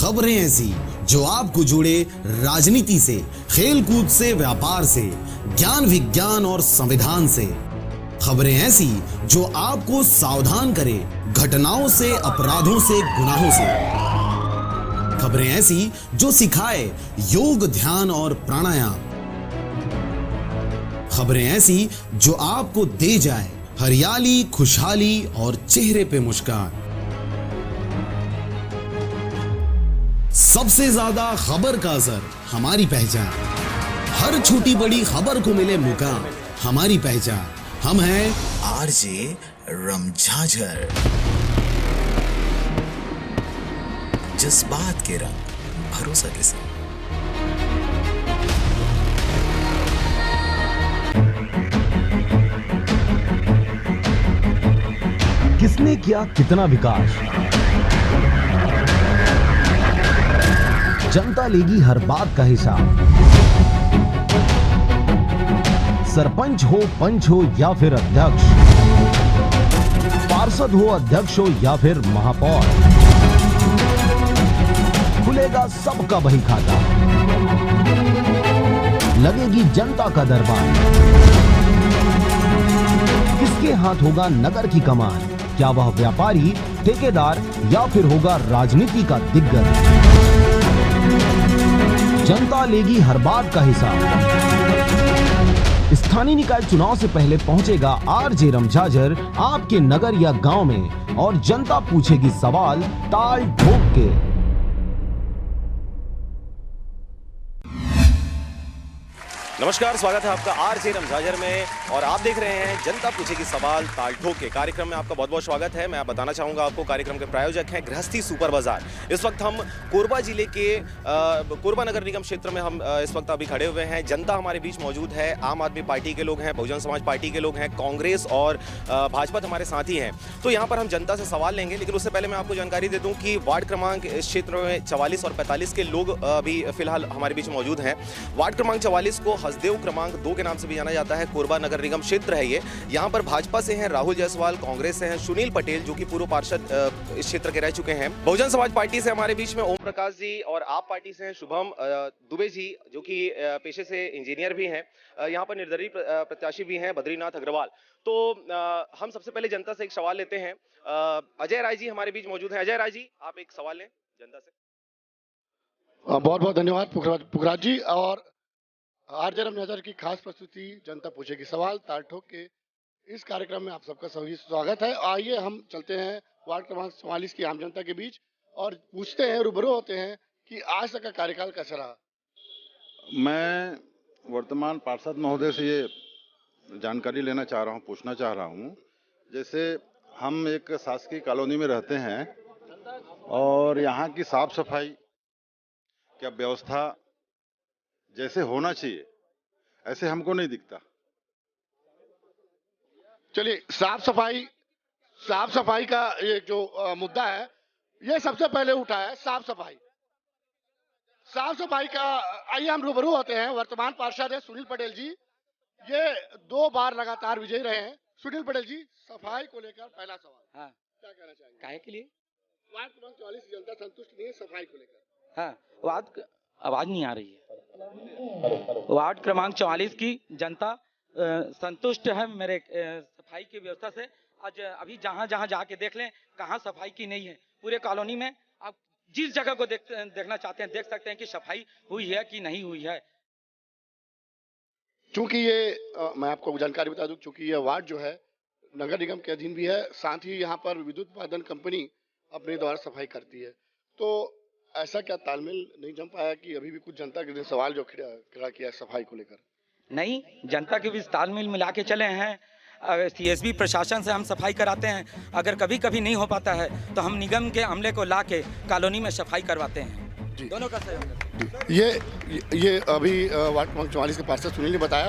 खबरें ऐसी जो आपको जुड़े राजनीति से, खेल कूद से, व्यापार से, ज्ञान विज्ञान और संविधान से। खबरें ऐसी जो आपको सावधान करे घटनाओं से, अपराधों से, गुनाहों से। खबरें ऐसी जो सिखाए योग, ध्यान और प्राणायाम। खबरें ऐसी जो आपको दे जाए हरियाली, खुशहाली और चेहरे पे मुस्कान। सबसे ज्यादा खबर का असर हमारी पहचान। हर छोटी बड़ी खबर को मिले मुकाम हमारी पहचान। हम हैं आरजे रमझाझर। जज्बात के रंग, भरोसा के संग। किसने किया कितना विकास, जनता लेगी हर बात का हिसाब। सरपंच हो, पंच हो या फिर अध्यक्ष, पार्षद हो, अध्यक्ष हो या फिर महापौर, खुलेगा सबका बही खाता। लगेगी जनता का दरबार। किसके हाथ होगा नगर की कमान? क्या वह व्यापारी, ठेकेदार या फिर होगा राजनीति का दिग्गज? जनता लेगी हर बात का हिसाब। स्थानीय निकाय चुनाव से पहले पहुंचेगा आरजे रमझाझर आपके नगर या गांव में और जनता पूछेगी सवाल ताल ठोक के। नमस्कार, स्वागत है आपका आरजे रमझाझर में और आप देख रहे हैं जनता पूछेगी सवाल ताल ठोक के। कार्यक्रम में आपका बहुत बहुत स्वागत है। मैं बताना चाहूँगा आपको, कार्यक्रम के प्रायोजक हैं गृहस्थी सुपर बाजार। इस वक्त हम कोरबा जिले के कोरबा नगर निगम क्षेत्र में हम इस वक्त अभी खड़े हुए हैं। जनता हमारे बीच मौजूद है। आम आदमी पार्टी के लोग हैं, बहुजन समाज पार्टी के लोग हैं, कांग्रेस और भाजपा हमारे साथी हैं। तो यहाँ पर हम जनता से सवाल लेंगे, लेकिन उससे पहले मैं आपको जानकारी दे दूँ कि वार्ड क्रमांक इस क्षेत्र में 44 और 45 के लोग अभी फिलहाल हमारे बीच मौजूद हैं। वार्ड क्रमांक 44 को हसदेव क्रमांक 2 के नाम से भी जाना जाता है। कोरबा नगर निगम क्षेत्र है ये। यहाँ पर भाजपा से हैं राहुल जायसवाल, कांग्रेस से हैं सुनील पटेल जो कि पूर्व पार्षद इस क्षेत्र के रह चुके हैं। बहुजन समाज पार्टी से हमारे बीच में ओम प्रकाश जी और आप पार्टी से हैं शुभम दुबे जी जो कि पेशे से इंजीनियर भी हैं। यहाँ पर निर्दलीय प्रत्याशी भी हैं बद्रीनाथ अग्रवाल। तो हम सबसे पहले जनता से एक सवाल लेते हैं। अजय राय जी हमारे बीच मौजूद हैं। अजय राय जी, आप एक सवाल लें जनता से। बहुत बहुत धन्यवाद पुखराज जी। और आरजे रमझाझर की खास प्रस्तुति जनता पूछेगी सवाल ताल ठोक के इस कार्यक्रम में आप सबका सभी स्वागत है। आइए हम चलते हैं वार्ड क्रमांक 44 की आम जनता के बीच और पूछते हैं, रूबरू होते हैं कि आज तक का कार्यकाल कैसा रहा। मैं वर्तमान पार्षद महोदय से ये जानकारी लेना चाह रहा हूँ, पूछना चाह रहा हूँ। जैसे हम एक शासकीय कॉलोनी में रहते हैं और यहाँ की साफ सफाई क्या व्यवस्था जैसे होना चाहिए ऐसे हमको नहीं दिखता। चलिए, साफ सफाई का ये जो मुद्दा है ये सबसे पहले उठा है। साफ सफाई का आइए हम रूबरू होते हैं। वर्तमान पार्षद है सुनील पटेल जी, ये 2 बार लगातार विजयी रहे हैं। सुनील पटेल जी, सफाई को लेकर पहला सवाल। हाँ, क्या कहना चाहेंगे? काहे के लिए वार्ड क्रमांक 44 जनता संतुष्ट नहीं है सफाई को लेकर? हाँ, आवाज नहीं आ रही है। वार्ड क्रमांक 44 की जनता संतुष्ट है मेरे सफाई की व्यवस्था से। आज अभी जहां जाके देख लें कहां सफाई की नहीं है। पूरे कॉलोनी में आप जिस जगह को देखना चाहते हैं देख सकते हैं कि सफाई हुई है कि नहीं हुई है। चूंकि ये मैं आपको जानकारी बता दूं, चूंकि ये वार्ड जो है नगर निगम के अधीन भी है, साथ ही यहाँ पर विद्युत उत्पादन कंपनी अपने द्वारा सफाई करती है। तो ऐसा क्या तालमेल नहीं जम पाया कि अभी भी कुछ जनता के सवाल जो खड़ा किया सफाई को लेकर? नहीं, जनता के बीच तालमेल मिला के चले हैं। सीएसबी प्रशासन से हम सफाई कराते हैं। अगर कभी कभी नहीं हो पाता है तो हम निगम के अमले को ला के कॉलोनी में सफाई करवाते हैं। दोनों का सहयोग। ये अभी वार्ड क्रमांक 44 के पार्षद सुनील ने बताया।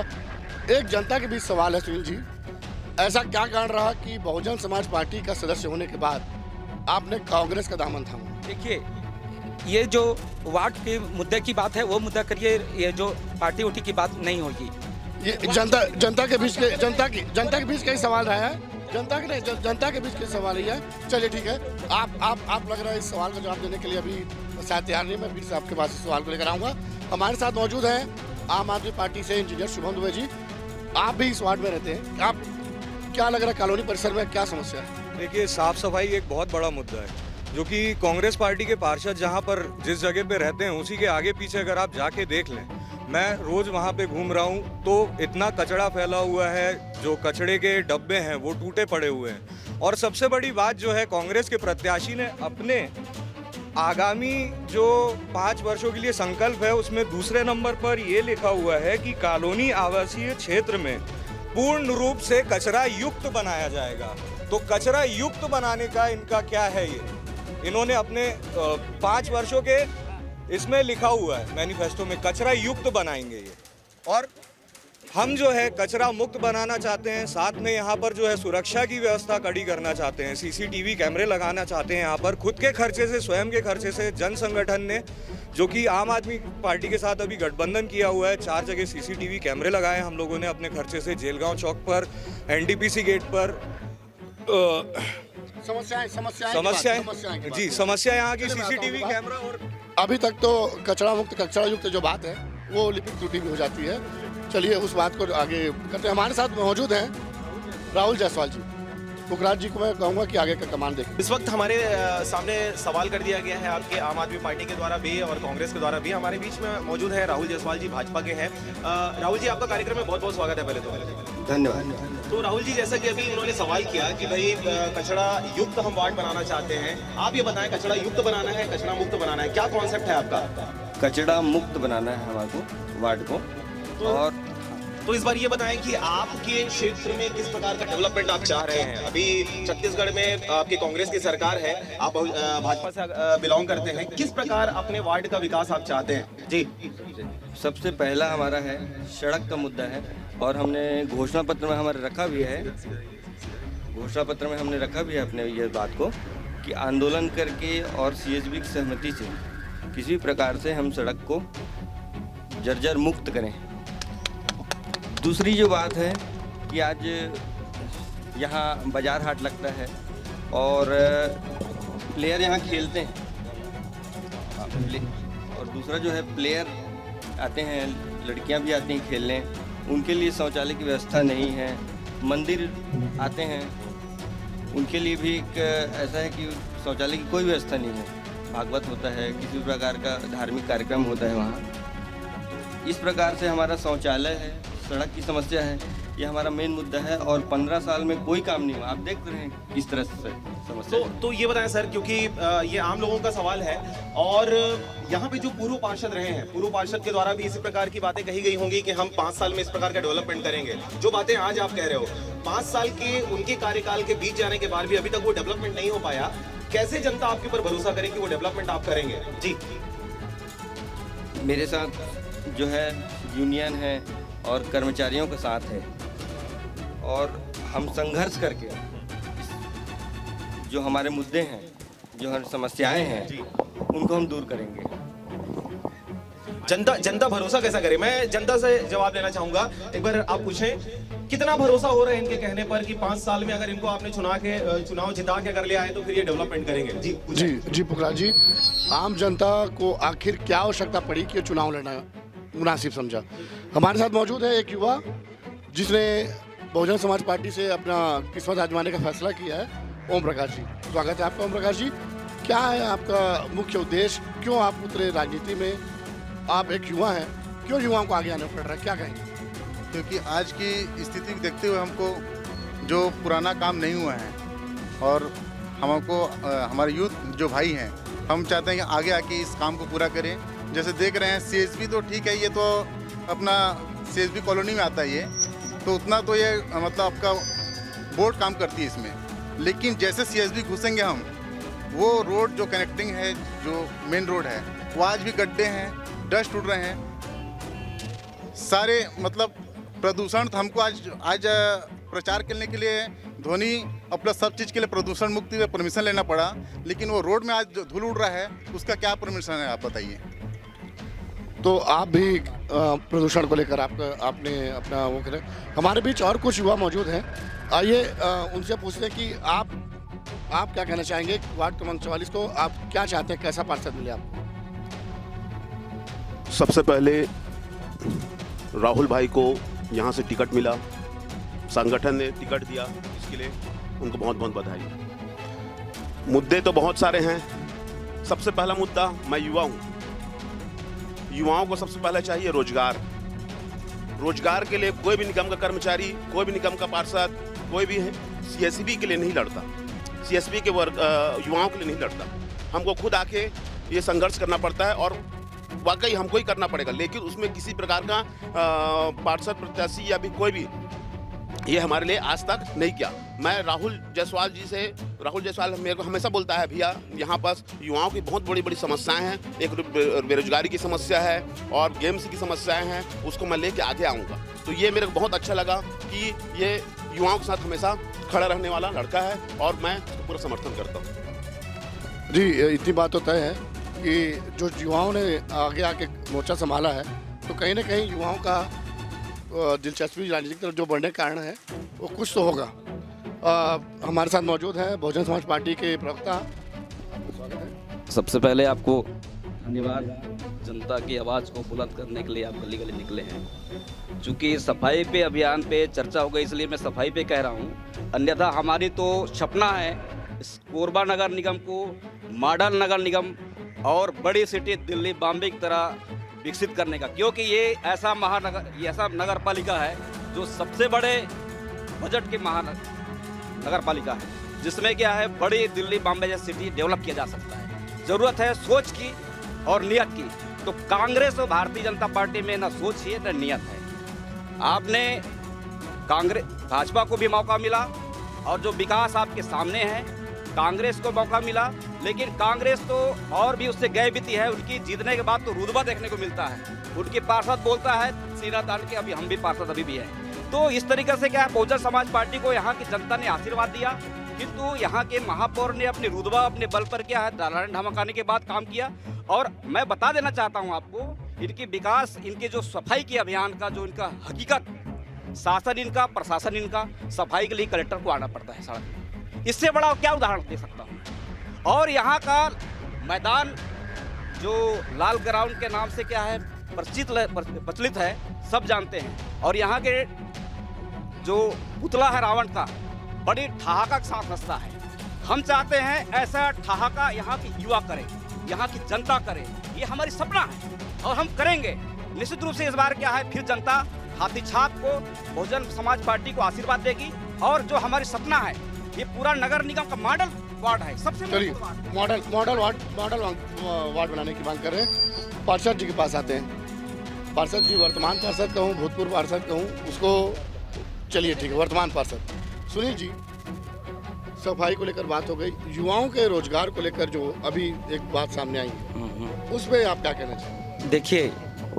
एक जनता के बीच सवाल है सुनील जी, ऐसा क्या कारण रहा कि बहुजन समाज पार्टी का सदस्य होने के बाद आपने कांग्रेस का दामन थामा? देखिए, ये जो वार्ड के मुद्दे की बात है वो मुद्दा करिए, ये जो पार्टी उठी की बात नहीं होगी। ये जनता के बीच कई सवाल रहा है जनता के नहीं, जनता के बीच के सवाल ही है। चलिए ठीक है, आप लग रहा है इस सवाल का जवाब देने के लिए अभी शायद तैयार नहीं। मैं फिर से आपके पास इस सवाल को लेकर आऊँगा। हमारे साथ मौजूद हैं आम आदमी पार्टी से इंजीनियर शुभम दुबे जी। आप भी इस वार्ड में रहते हैं, आप क्या लग रहा है कॉलोनी परिसर में क्या समस्या है? देखिए, साफ सफाई एक बहुत बड़ा मुद्दा है, जो कि कांग्रेस पार्टी के पार्षद जहां पर जिस जगह पे रहते हैं उसी के आगे पीछे अगर आप जाके देख लें, मैं रोज वहां पे घूम रहा हूं तो इतना कचरा फैला हुआ है, जो कचड़े के डब्बे हैं वो टूटे पड़े हुए हैं। और सबसे बड़ी बात जो है, कांग्रेस के प्रत्याशी ने अपने आगामी जो 5 वर्षों के लिए संकल्प है उसमें दूसरे नंबर पर ये लिखा हुआ है कि कॉलोनी आवासीय क्षेत्र में पूर्ण रूप से कचरा युक्त बनाया जाएगा। तो कचरा युक्त बनाने का इनका क्या है, ये इन्होंने अपने 5 वर्षों के इसमें लिखा हुआ है मैनिफेस्टो में, कचरा युक्त बनाएंगे ये। और हम जो है कचरा मुक्त बनाना चाहते हैं, साथ में यहाँ पर जो है सुरक्षा की व्यवस्था कड़ी करना चाहते हैं, सीसीटीवी कैमरे लगाना चाहते हैं यहाँ पर। खुद के खर्चे से, स्वयं के खर्चे से जन संगठन ने, जो कि आम आदमी पार्टी के साथ अभी गठबंधन किया हुआ है, 4 जगह सीसीटीवी कैमरे लगाए हम लोगों ने अपने खर्चे से, जेलगांव चौक पर, एनटीपीसी गेट पर। समस्याएं जी, समस्या यहाँ की सीसीटीवी कैमरा। और अभी तक तो कचरा मुक्त कचरा युक्त जो बात है वो लिपिक त्रुटि भी हो जाती है। चलिए उस बात को आगे करते हैं। हमारे साथ मौजूद हैं राहुल जायसवाल जी। पुखराज जी को मैं कहूँगा कि आगे का कमान देखें। इस वक्त हमारे सामने सवाल कर दिया गया है आपके आम आदमी पार्टी के द्वारा भी और कांग्रेस के द्वारा भी। हमारे बीच में मौजूद है राहुल जायसवाल जी, भाजपा के हैं। राहुल जी, आपका कार्यक्रम में बहुत बहुत स्वागत है पहले तो। धन्यवाद। तो राहुल जी, जैसा कि अभी उन्होंने सवाल किया कि भाई कचरा युक्त हम वार्ड बनाना चाहते हैं, आप ये बताएं कचरा युक्त बनाना है, कचरा मुक्त बनाना है, क्या कॉन्सेप्ट है आपका? कचरा मुक्त बनाना है हमारे को वार्ड को। और तो इस बार ये बताएं कि आपके क्षेत्र में किस प्रकार का डेवलपमेंट आप चाह रहे हैं। अभी छत्तीसगढ़ में आपकी कांग्रेस की सरकार है, आप भाजपा से बिलोंग करते हैं, किस प्रकार अपने वार्ड का विकास आप चाहते हैं? जी, सबसे पहला हमारा है सड़क का मुद्दा है, और हमने घोषणा पत्र में हमारे रखा भी है, घोषणा पत्र में हमने रखा भी है अपने ये बात को कि आंदोलन करके और सीएसबी की सहमति से किसी प्रकार से हम सड़क को जर्जर मुक्त करें। दूसरी जो बात है कि आज यहाँ बाजार हाट लगता है और प्लेयर यहाँ खेलते हैं, और दूसरा जो है प्लेयर आते हैं, लड़कियाँ भी आती हैं खेलने, उनके लिए शौचालय की व्यवस्था नहीं है। मंदिर आते हैं, उनके लिए भी एक ऐसा है कि शौचालय की कोई व्यवस्था नहीं है। भागवत होता है, किसी प्रकार का धार्मिक कार्यक्रम होता है वहाँ। इस प्रकार से हमारा शौचालय है, सड़क की समस्या है, ये हमारा मेन मुद्दा है। और 15 साल में कोई काम नहीं हुआ, आप देख रहे हैं किस तरह से समस्या। तो ये बताएं सर, क्योंकि ये आम लोगों का सवाल है और यहाँ पे जो पूर्व पार्षद रहे हैं, पूर्व पार्षद के द्वारा भी इसी प्रकार की बातें कही गई होंगी कि हम 5 साल में इस प्रकार का डेवलपमेंट करेंगे। जो बातें आज आप कह रहे हो, 5 साल के उनके कार्यकाल के बीच जाने के बाद भी अभी तक वो डेवलपमेंट नहीं हो पाया। कैसे जनता आपके ऊपर भरोसा करे कि वो डेवलपमेंट आप करेंगे? जी, मेरे साथ जो है यूनियन है और कर्मचारियों के साथ है, और हम संघर्ष करके जो हमारे मुद्दे हैं, जो हमारी समस्याएं हैं, उनको हम दूर करेंगे। जनता भरोसा कैसा करे? मैं जनता से जवाब लेना चाहूंगा। एक बार आप पूछें, कितना भरोसा हो रहा है इनके कहने पर कि 5 साल में अगर इनको आपने चुनाव जिता के अगर ले आए तो फिर ये डेवलपमेंट करेंगे? जी पुखराज जी, आम जनता को आखिर क्या आवश्यकता पड़ी कि चुनाव लड़ना मुनासिब समझा? हमारे साथ मौजूद है एक युवा जिसने बहुजन समाज पार्टी से अपना किस्मत आजमाने का फैसला किया है, ओम प्रकाश जी। स्वागत है आपका ओम प्रकाश जी। क्या है आपका मुख्य उद्देश्य, क्यों आप उतरे राजनीति में? आप एक युवा हैं, क्यों युवाओं को आगे आने पड़ रहा है, क्या कहेंगे? क्योंकि आज की स्थिति को देखते हुए हमको जो पुराना काम नहीं हुआ है, और हमको हमारे यूथ जो भाई हैं, हम चाहते हैं कि आगे आके इस काम को पूरा करें। जैसे देख रहे हैं सीएसबी तो ठीक है, ये तो अपना सीएसबी कॉलोनी में आता है, ये तो उतना तो ये मतलब आपका बोर्ड काम करती है इसमें। लेकिन जैसे सीएसबी घुसेंगे हम, वो रोड जो कनेक्टिंग है, जो मेन रोड है, वो आज भी गड्ढे हैं, डस्ट उड़ रहे हैं, सारे मतलब प्रदूषण। हमको आज प्रचार करने के लिए ध्वनि और प्लस सब चीज़ के लिए प्रदूषण मुक्ति में परमिशन लेना पड़ा, लेकिन वो रोड में आज जो धूल उड़ रहा है उसका क्या परमिशन है, आप बताइए। तो आप भी प्रदूषण को लेकर आपने अपना वो करें। हमारे बीच और कुछ युवा मौजूद हैं, आइए उनसे पूछते हैं कि आप क्या कहना चाहेंगे वार्ड क्रमांक 44 को, आप क्या चाहते हैं, कैसा पार्षद मिले आपको? सबसे पहले राहुल भाई को यहाँ से टिकट मिला, संगठन ने टिकट दिया, इसके लिए उनको बहुत बहुत बधाई। मुद्दे तो बहुत सारे हैं। सबसे पहला मुद्दा, मैं युवा हूँ, युवाओं को सबसे पहले चाहिए रोजगार। रोजगार के लिए कोई भी निगम का कर्मचारी, कोई भी निगम का पार्षद, कोई भी सीएसबी के लिए नहीं लड़ता, सीएसबी के युवाओं के लिए नहीं लड़ता। हमको खुद आके ये संघर्ष करना पड़ता है और वाकई हमको ही करना पड़ेगा, लेकिन उसमें किसी प्रकार का पार्षद प्रत्याशी या भी कोई भी ये हमारे लिए आज तक नहीं किया। मैं राहुल जायसवाल मेरे को हमेशा बोलता है, भैया यहाँ पर युवाओं की बहुत बड़ी बड़ी समस्याएं हैं, एक बेरोजगारी की समस्या है और गेम्स की समस्याएं हैं, उसको मैं लेके आगे आऊँगा। तो ये मेरे को बहुत अच्छा लगा कि ये युवाओं के साथ हमेशा खड़ा रहने वाला लड़का है और मैं पूरा समर्थन करता हूँ। जी, इतनी बात तो तय है कि जो युवाओं ने आगे आके मोर्चा संभाला है, तो कहीं ना कहीं युवाओं का दिलचस्पी राजनीति की तरफ जो बढ़ने का कारण है वो कुछ तो होगा। हमारे साथ मौजूद हैं बहुजन समाज पार्टी के प्रवक्ता। सबसे पहले आपको धन्यवाद, जनता की आवाज़ को बुलंद करने के लिए आप गली गली निकले हैं। चूँकि सफाई पे अभियान पे चर्चा हो गई, इसलिए मैं सफाई पे कह रहा हूँ। अन्यथा हमारी तो सपना है इस कोरबा नगर निगम को मॉडल नगर निगम और बड़ी सिटी दिल्ली बॉम्बे की तरह विकसित करने का, क्योंकि ये ऐसा नगर पालिका है जो सबसे बड़े बजट की नगर पालिका है, जिसमें क्या है बड़ी दिल्ली बॉम्बे जैसी सिटी डेवलप किया जा सकता है। ज़रूरत है सोच की और नियत की। तो कांग्रेस और भारतीय जनता पार्टी में ना सोच है ना नियत है। आपने भाजपा को भी मौका मिला और जो विकास आपके सामने है, कांग्रेस को मौका मिला, लेकिन कांग्रेस तो और भी उससे गए बीती है। उनकी जीतने के बाद तो रुतबा देखने को मिलता है। उनके पार्षद बोलता है सीना तान के अभी हम भी पार्षद अभी भी हैं। तो इस तरीके से क्या है, बहुजन समाज पार्टी को यहाँ की जनता ने आशीर्वाद दिया, किंतु यहाँ के महापौर ने अपनी रुतबा अपने बल पर क्या है नारायण धमकाने के बाद काम किया। और मैं बता देना चाहता हूँ आपको, इनकी विकास, इनके जो सफाई के अभियान का जो इनका हकीकत, शासन इनका, प्रशासन इनका, सफाई के लिए कलेक्टर को आना पड़ता है सड़क। इससे बड़ा क्या उदाहरण दे सकता हूँ। और यहाँ का मैदान जो लाल ग्राउंड के नाम से क्या है प्रचलित है, सब जानते हैं। और यहाँ के जो पुतला है रावण का, बड़ी ठहाका के साथ हंसता है। हम चाहते हैं ऐसा ठहाका यहाँ की युवा करे, यहाँ की जनता करे। ये हमारी सपना है और हम करेंगे निश्चित रूप से। इस बार क्या है, फिर जनता हाथी छाप को बहुजन समाज पार्टी को आशीर्वाद देगी। और जो हमारी सपना है, ये पूरा नगर निगम का मॉडल वार्ड है, सबसे मॉडल वार्ड बनाने की मांग कर रहे हैं। पार्षद जी के पास आते हैं। पार्षद जी, वर्तमान पार्षद कहूँ, भूतपूर्व पार्षद कहूँ, उसको चलिए ठीक है, वर्तमान पार्षद सुनील जी, सफाई को लेकर बात हो गई, युवाओं के रोजगार को लेकर जो अभी एक बात सामने आई है, उस पर आप क्या कहना चाहिए? देखिए,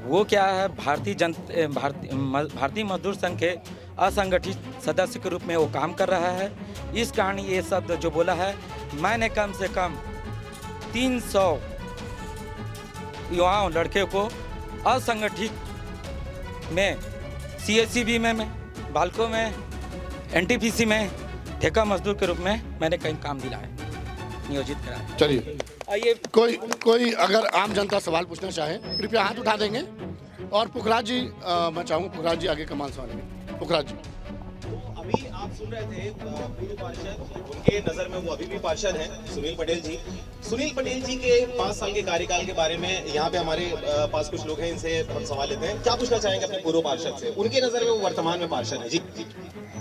वो क्या है, भारतीय मजदूर संघ के असंगठित सदस्य के रूप में वो काम कर रहा है। इस कारण ये शब्द जो बोला है, मैंने कम से कम 300 युवाओं लड़के को असंगठित में CSCB में बाल्को में NTPC में ठेका मजदूर के रूप में मैंने कहीं काम दिलाया, नियोजित कराया। चलिए, आइए, कोई अगर आम जनता सवाल पूछना चाहे कृपया हाथ उठा देंगे। और पुखराज जी, मैं चाहूँगा पुखराज जी आगे कमान सवाल। पुखराज जी, अभी आप सुन रहे थे पूर्व पार्षद, उनके नजर में वो अभी भी पार्षद हैं, सुनील पटेल जी। सुनील पटेल जी के 5 साल के कार्यकाल के बारे में यहाँ पे हमारे पास कुछ लोग हैं, इनसे हम सवाल लेते हैं। क्या पूछना चाहेंगे अपने पूर्व पार्षद से? उनके नजर में वो वर्तमान में पार्षद है। जी,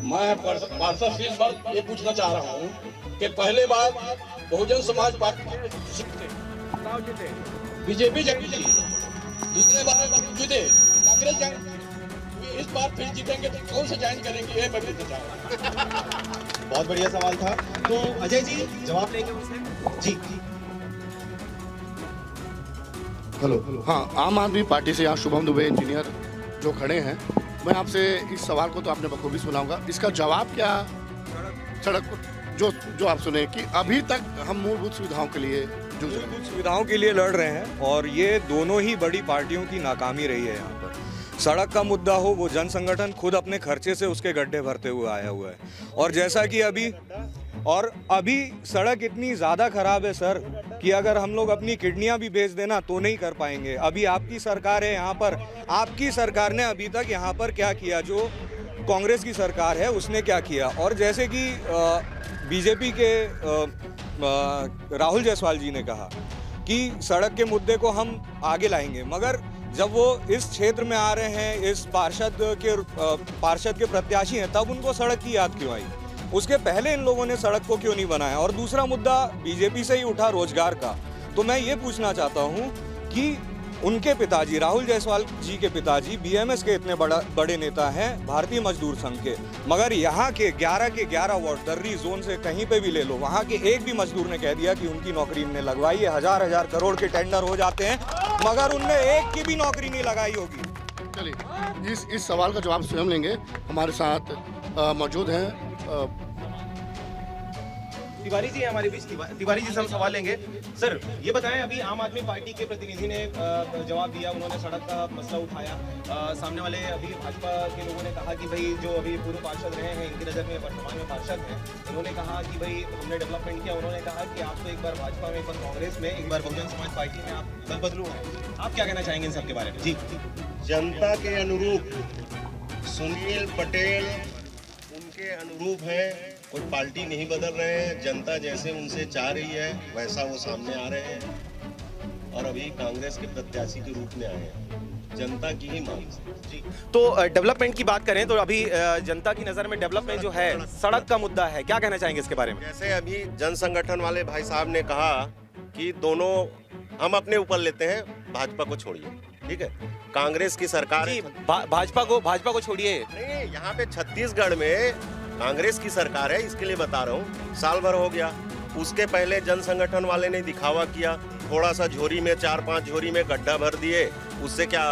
मैं पार्षद से इस बार ये पूछना चाह रहा हूँ कि पहले बार बहुजन समाज पार्टी बीजेपी जीती, दूसरे बार जीते कांग्रेस ज्वाइन, इस बार फिर जीतेंगे तो कौन से ज्वाइन करेंगे, ये मैं पूछना चाह रहा हूँ। बहुत बढ़िया सवाल था। तो अजय जी जवाब लेंगे उनसे। जी, हेलो। हाँ, आम आदमी पार्टी से यहाँ शुभम दुबे इंजीनियर जो खड़े हैं, मैं आपसे इस सवाल को तो आपने बखूबी सुनाऊंगा, इसका जवाब क्या? सड़क जो आप सुने कि अभी तक हम मूलभूत सुविधाओं के लिए जूझ रहे हैं। मूलभूत सुविधाओं के लिए लड़ रहे हैं और ये दोनों ही बड़ी पार्टियों की नाकामी रही है यहाँ पर। सड़क का मुद्दा हो, वो जन संगठन खुद अपने खर्चे से उसके गड्ढे भरते हुए आया हुआ है। और जैसा कि अभी सड़क इतनी ज़्यादा खराब है सर कि अगर हम लोग अपनी किडनियां भी बेच देना तो नहीं कर पाएंगे। अभी आपकी सरकार है यहाँ पर, आपकी सरकार ने अभी तक यहाँ पर क्या किया, जो कांग्रेस की सरकार है उसने क्या किया। और जैसे कि बीजेपी के राहुल जायसवाल जी ने कहा कि सड़क के मुद्दे को हम आगे लाएंगे, मगर जब वो इस क्षेत्र में आ रहे हैं, इस पार्षद के प्रत्याशी हैं, तब उनको सड़क की याद क्यों आई? उसके पहले इन लोगों ने सड़क को क्यों नहीं बनाया? और दूसरा मुद्दा बीजेपी से ही उठा रोजगार का। तो मैं ये पूछना चाहता हूँ कि उनके पिताजी राहुल जायसवाल जी के पिताजी बीएमएस के इतने बड़े नेता हैं, भारतीय मजदूर संघ के, मगर यहाँ के 11 वार्ड दर्री जोन से कहीं पे भी ले लो, वहाँ के एक भी मजदूर ने कह दिया कि उनकी नौकरी ने लगवाई है। हजार करोड़ के टेंडर हो जाते हैं मगर उनमें एक की भी नौकरी नहीं लगाई होगी। चलिए इस सवाल का जवाब स्वयं लेंगे। हमारे साथ मौजूद हैं तिवारी जी हमारे बीच। तिवारी जी से हम सवाल लेंगे। सर ये बताएं, अभी आम आदमी पार्टी के प्रतिनिधि ने जवाब दिया, उन्होंने सड़क का मसला उठाया। सामने वाले अभी भाजपा के लोगों ने कहा कि भाई जो अभी पूर्व पार्षद रहे हैं, इनकी नज़र में वर्तमान में पार्षद हैं, उन्होंने कहा कि भाई हमने डेवलपमेंट किया। उन्होंने कहा कि आप तो एक बार भाजपा में, एक बार कांग्रेस में, एक बार बहुजन समाज पार्टी में आप दल बदलू हैं। आप क्या कहना चाहेंगे इन सब के बारे में? जी जनता के अनुरूप सुनील पटेल उनके अनुरूप हैं, कोई पार्टी नहीं बदल रहे हैं। जनता जैसे उनसे चाह रही है वैसा वो सामने आ रहे हैं और अभी कांग्रेस के प्रत्याशी के रूप में आए हैं, जनता की ही मांग से। जी, तो डेवलपमेंट की बात करें तो अभी जनता की नज़र में डेवलपमेंट जो है सड़क का मुद्दा है, क्या कहना चाहेंगे इसके बारे में? जैसे अभी जन संगठन वाले भाई साहब ने कहा कि दोनों हम अपने ऊपर लेते हैं, भाजपा को छोड़िए, ठीक है। कांग्रेस की सरकार है, भाजपा को छोड़िए। नहीं, यहाँ पे छत्तीसगढ़ में कांग्रेस की सरकार है, इसके लिए बता रहा हूँ। साल भर हो गया, उसके पहले जन संगठन वाले ने दिखावा किया, थोड़ा सा झोरी में 4-5 झोरी में गड्ढा भर दिए, उससे क्या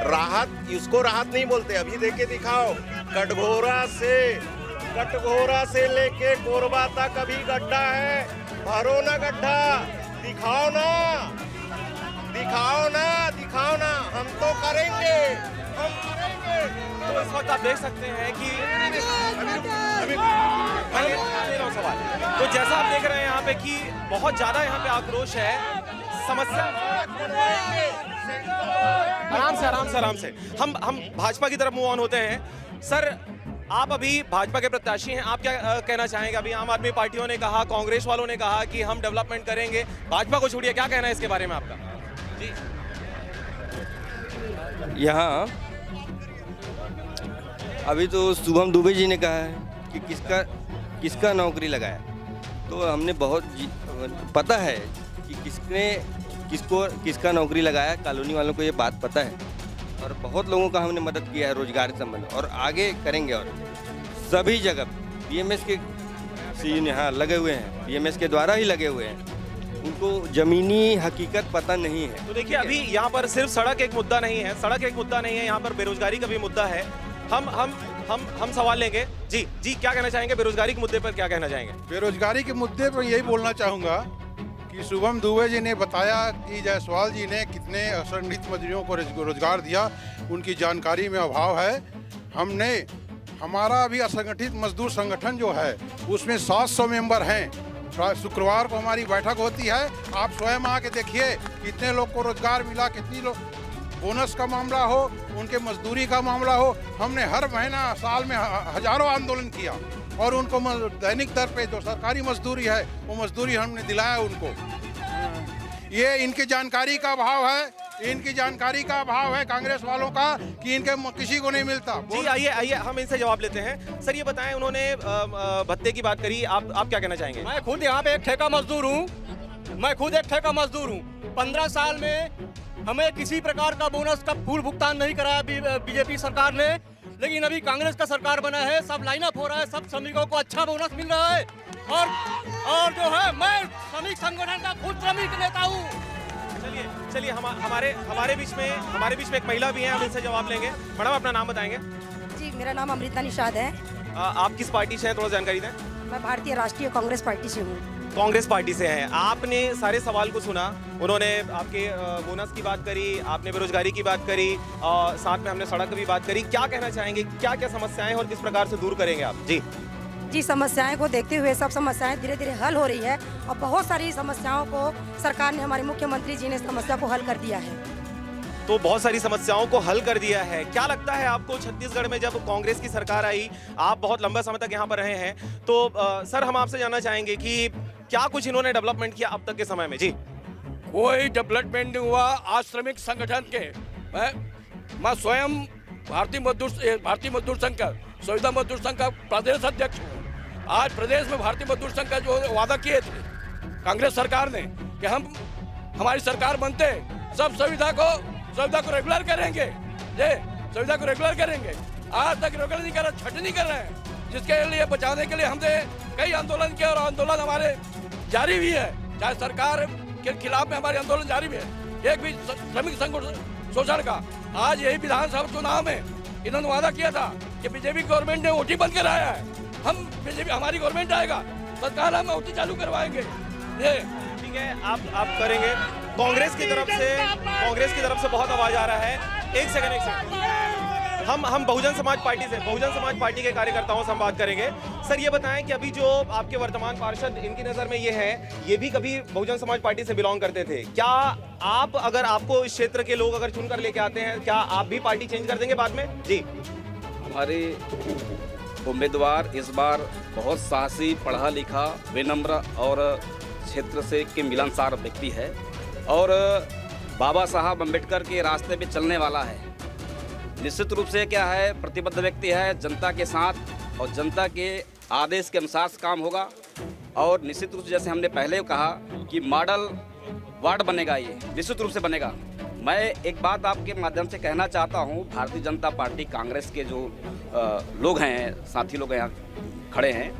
राहत? उसको राहत नहीं बोलते। अभी देके दिखाओ, कटघोरा से लेके कोरबा तक अभी गड्ढा है, भरो ना गड्ढा, दिखाओ ना, हम तो करेंगे। तो इस वक्त आप देख सकते हैं कि सवाल, तो जैसा आप देख रहे हैं यहाँ पे कि बहुत ज्यादा यहाँ पे आक्रोश है, समस्या। आराम से हम भाजपा की तरफ मूव ऑन होते हैं। सर आप अभी भाजपा के प्रत्याशी हैं, आप क्या कहना चाहेंगे? अभी आम आदमी पार्टियों ने कहा, कांग्रेस वालों ने कहा कि हम डेवलपमेंट करेंगे, भाजपा को छोड़िए, क्या कहना है इसके बारे में आपका? जी, यहाँ अभी तो शुभम दुबे जी ने कहा है कि किसका नौकरी लगाया, तो हमने बहुत पता है कि किसका नौकरी लगाया। कॉलोनी वालों को ये बात पता है और बहुत लोगों का हमने मदद किया है रोजगार संबंध, और आगे करेंगे। और सभी जगह बीएमएस के सीन यहाँ लगे हुए हैं, बीएमएस के द्वारा ही लगे हुए हैं, उनको जमीनी हकीकत पता नहीं है। तो देखिए अभी यहाँ पर सिर्फ सड़क एक मुद्दा नहीं है, यहाँ पर बेरोजगारी का भी मुद्दा है। हम सवाल लेंगे। जी, क्या कहना चाहेंगे बेरोजगारी के मुद्दे पर? क्या कहना चाहेंगे बेरोजगारी के मुद्दे पर? यही बोलना चाहूँगा कि शुभम दुबे जी ने बताया कि जायसवाल जी ने कितने असंगठित मजदूरों को रोजगार दिया, उनकी जानकारी में अभाव है। हमारा अभी असंगठित मजदूर संगठन जो है उसमें 700 मेंबर हैं। शुक्रवार को हमारी बैठक होती है, आप स्वयं आके देखिए कितने लोग को रोजगार मिला, कितनी लोग बोनस का मामला हो, उनके मजदूरी का मामला हो। हमने हर महीना साल में हजारों आंदोलन किया और उनको दैनिक दर पे जो सरकारी मजदूरी है वो मजदूरी हमने दिलाया उनको। ये इनकी जानकारी का अभाव है कांग्रेस वालों का कि इनके किसी को नहीं मिलता। जी आइए हम इनसे जवाब लेते हैं। सर ये बताएं, उन्होंने भत्ते की बात करी, आप क्या कहना चाहेंगे? मैं खुद यहाँ पे एक ठेका मजदूर हूँ। 15 साल में हमें किसी प्रकार का बोनस का फुल भुगतान नहीं कराया बीजेपी सरकार ने, लेकिन अभी कांग्रेस का सरकार बना है, सब लाइन अप हो रहा है, सब श्रमिकों को अच्छा बोनस मिल रहा है। और जो है, मैं श्रमिक संगठन का खुद श्रमिक नेता हूँ। चलिए हमारे बीच में एक महिला भी है, हम इनसे जवाब लेंगे। मैडम अपना नाम बताएंगे? जी, मेरा नाम अमृता निषाद है। आप किस पार्टी से हैं, थोड़ा जानकारी दें। मैं भारतीय राष्ट्रीय कांग्रेस पार्टी से हूँ। कांग्रेस पार्टी से हैं। आपने सारे सवाल को सुना, उन्होंने आपके बोनस की बात करी, आपने बेरोजगारी की बात करी, साथ में हमने सड़क की भी बात करी। क्या कहना चाहेंगे, क्या क्या समस्याएं हैं और किस प्रकार से दूर करेंगे आप? जी, समस्याएं को देखते हुए सब समस्याएं धीरे धीरे हल हो रही है और बहुत सारी समस्याओं को सरकार ने, हमारे मुख्यमंत्री जी ने समस्या को हल कर दिया है। तो बहुत सारी समस्याओं को हल कर दिया है। क्या लगता है आपको, छत्तीसगढ़ में जब कांग्रेस की सरकार आई, आप बहुत लंबा समय तक यहाँ पर रहे हैं, तो सर हम आपसे जानना चाहेंगे कि क्या कुछ इन्होंने डेवलपमेंट किया अब तक के समय में? जी, कोई डेवलपमेंट नहीं हुआ। आज श्रमिक संगठन के मैं स्वयं भारतीय मजदूर संघ का, संविदा मजदूर संघ का प्रदेश अध्यक्ष हूँ। आज प्रदेश में भारतीय मजदूर संघ का जो वादा किए थे कांग्रेस सरकार ने कि हम हमारी सरकार बनते सब सुविधा को रेगुलर करेंगे, सुविधा को रेगुलर करेंगे। आज तक रेगुलर नहीं कर रहे, छठ नहीं कर रहे हैं, जिसके लिए बचाने के लिए हमने कई आंदोलन किए और आंदोलन हमारे जारी भी है। चाहे सरकार के खिलाफ में हमारे आंदोलन जारी भी है। एक भी श्रमिक शोषण का आज यही विधानसभा चुनाव में इन्होंने वादा किया था कि बीजेपी गवर्नमेंट ने ओटी बंद कराया है, हम बीजेपी हमारी गवर्नमेंट आएगा सरकार हम ओटी चालू करवाएंगे। ये ठीक है, आप करेंगे। कांग्रेस की तरफ से बहुत आवाज आ रहा है। एक सेकंड, हम बहुजन समाज पार्टी के कार्यकर्ताओं से हम बात करेंगे। सर ये बताएं कि अभी जो आपके वर्तमान पार्षद, इनकी नजर में ये है, ये भी कभी बहुजन समाज पार्टी से बिलोंग करते थे। क्या आप, अगर आपको इस क्षेत्र के लोग अगर चुनकर लेके आते हैं, क्या आप भी पार्टी चेंज कर देंगे बाद में? जी, हमारे उम्मीदवार इस बार बहुत साहसी, पढ़ा लिखा, विनम्र और क्षेत्र से के मिलनसार व्यक्ति है और बाबा साहब अम्बेडकर के रास्ते पे चलने वाला है। निश्चित रूप से क्या है, प्रतिबद्ध व्यक्ति है जनता के साथ और जनता के आदेश के अनुसार काम होगा। और निश्चित रूप से जैसे हमने पहले कहा कि मॉडल वार्ड बनेगा, ये निश्चित रूप से बनेगा। मैं एक बात आपके माध्यम से कहना चाहता हूँ, भारतीय जनता पार्टी कांग्रेस के जो लोग हैं, साथी लोग यहाँ खड़े हैं,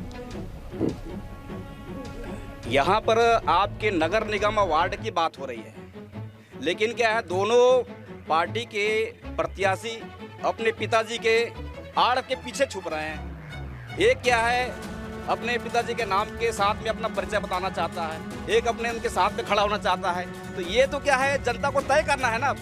यहाँ पर आपके नगर निगम वार्ड की बात हो रही है, लेकिन क्या है, दोनों पार्टी के प्रत्याशी अपने पिताजी के आड़ के पीछे छुप रहे हैं। एक क्या है, अपने पिताजी के नाम के साथ में अपना परिचय बताना चाहता है, एक अपने उनके साथ में खड़ा होना चाहता है। तो ये तो क्या है, जनता को तय करना है ना,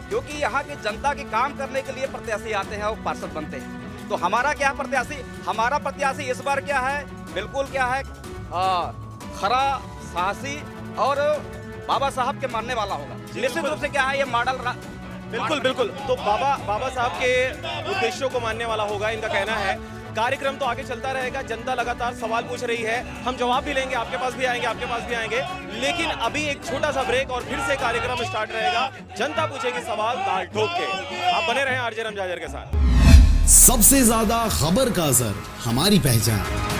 क्योंकि यहाँ की जनता के काम करने के लिए प्रत्याशी आते हैं और पार्षद बनते हैं। तो हमारा क्या प्रत्याशी, हमारा प्रत्याशी इस बार क्या है, बिल्कुल क्या है, खरा, साहसी और बाबा साहब के मानने वाला होगा। निश्चित रूप से क्या है, ये मॉडल बिल्कुल। तो बाबा साहब के उद्देश्यों को मानने वाला होगा, इनका कहना है। कार्यक्रम तो आगे चलता रहेगा, जनता लगातार सवाल पूछ रही है, हम जवाब भी लेंगे, आपके पास भी आएंगे, लेकिन अभी एक छोटा सा ब्रेक और फिर से कार्यक्रम स्टार्ट रहेगा। जनता पूछेगी सवाल ताल ठोक के। आप बने रहें आरजे रमझाझर के साथ। सबसे ज्यादा खबर का असर, हमारी पहचान।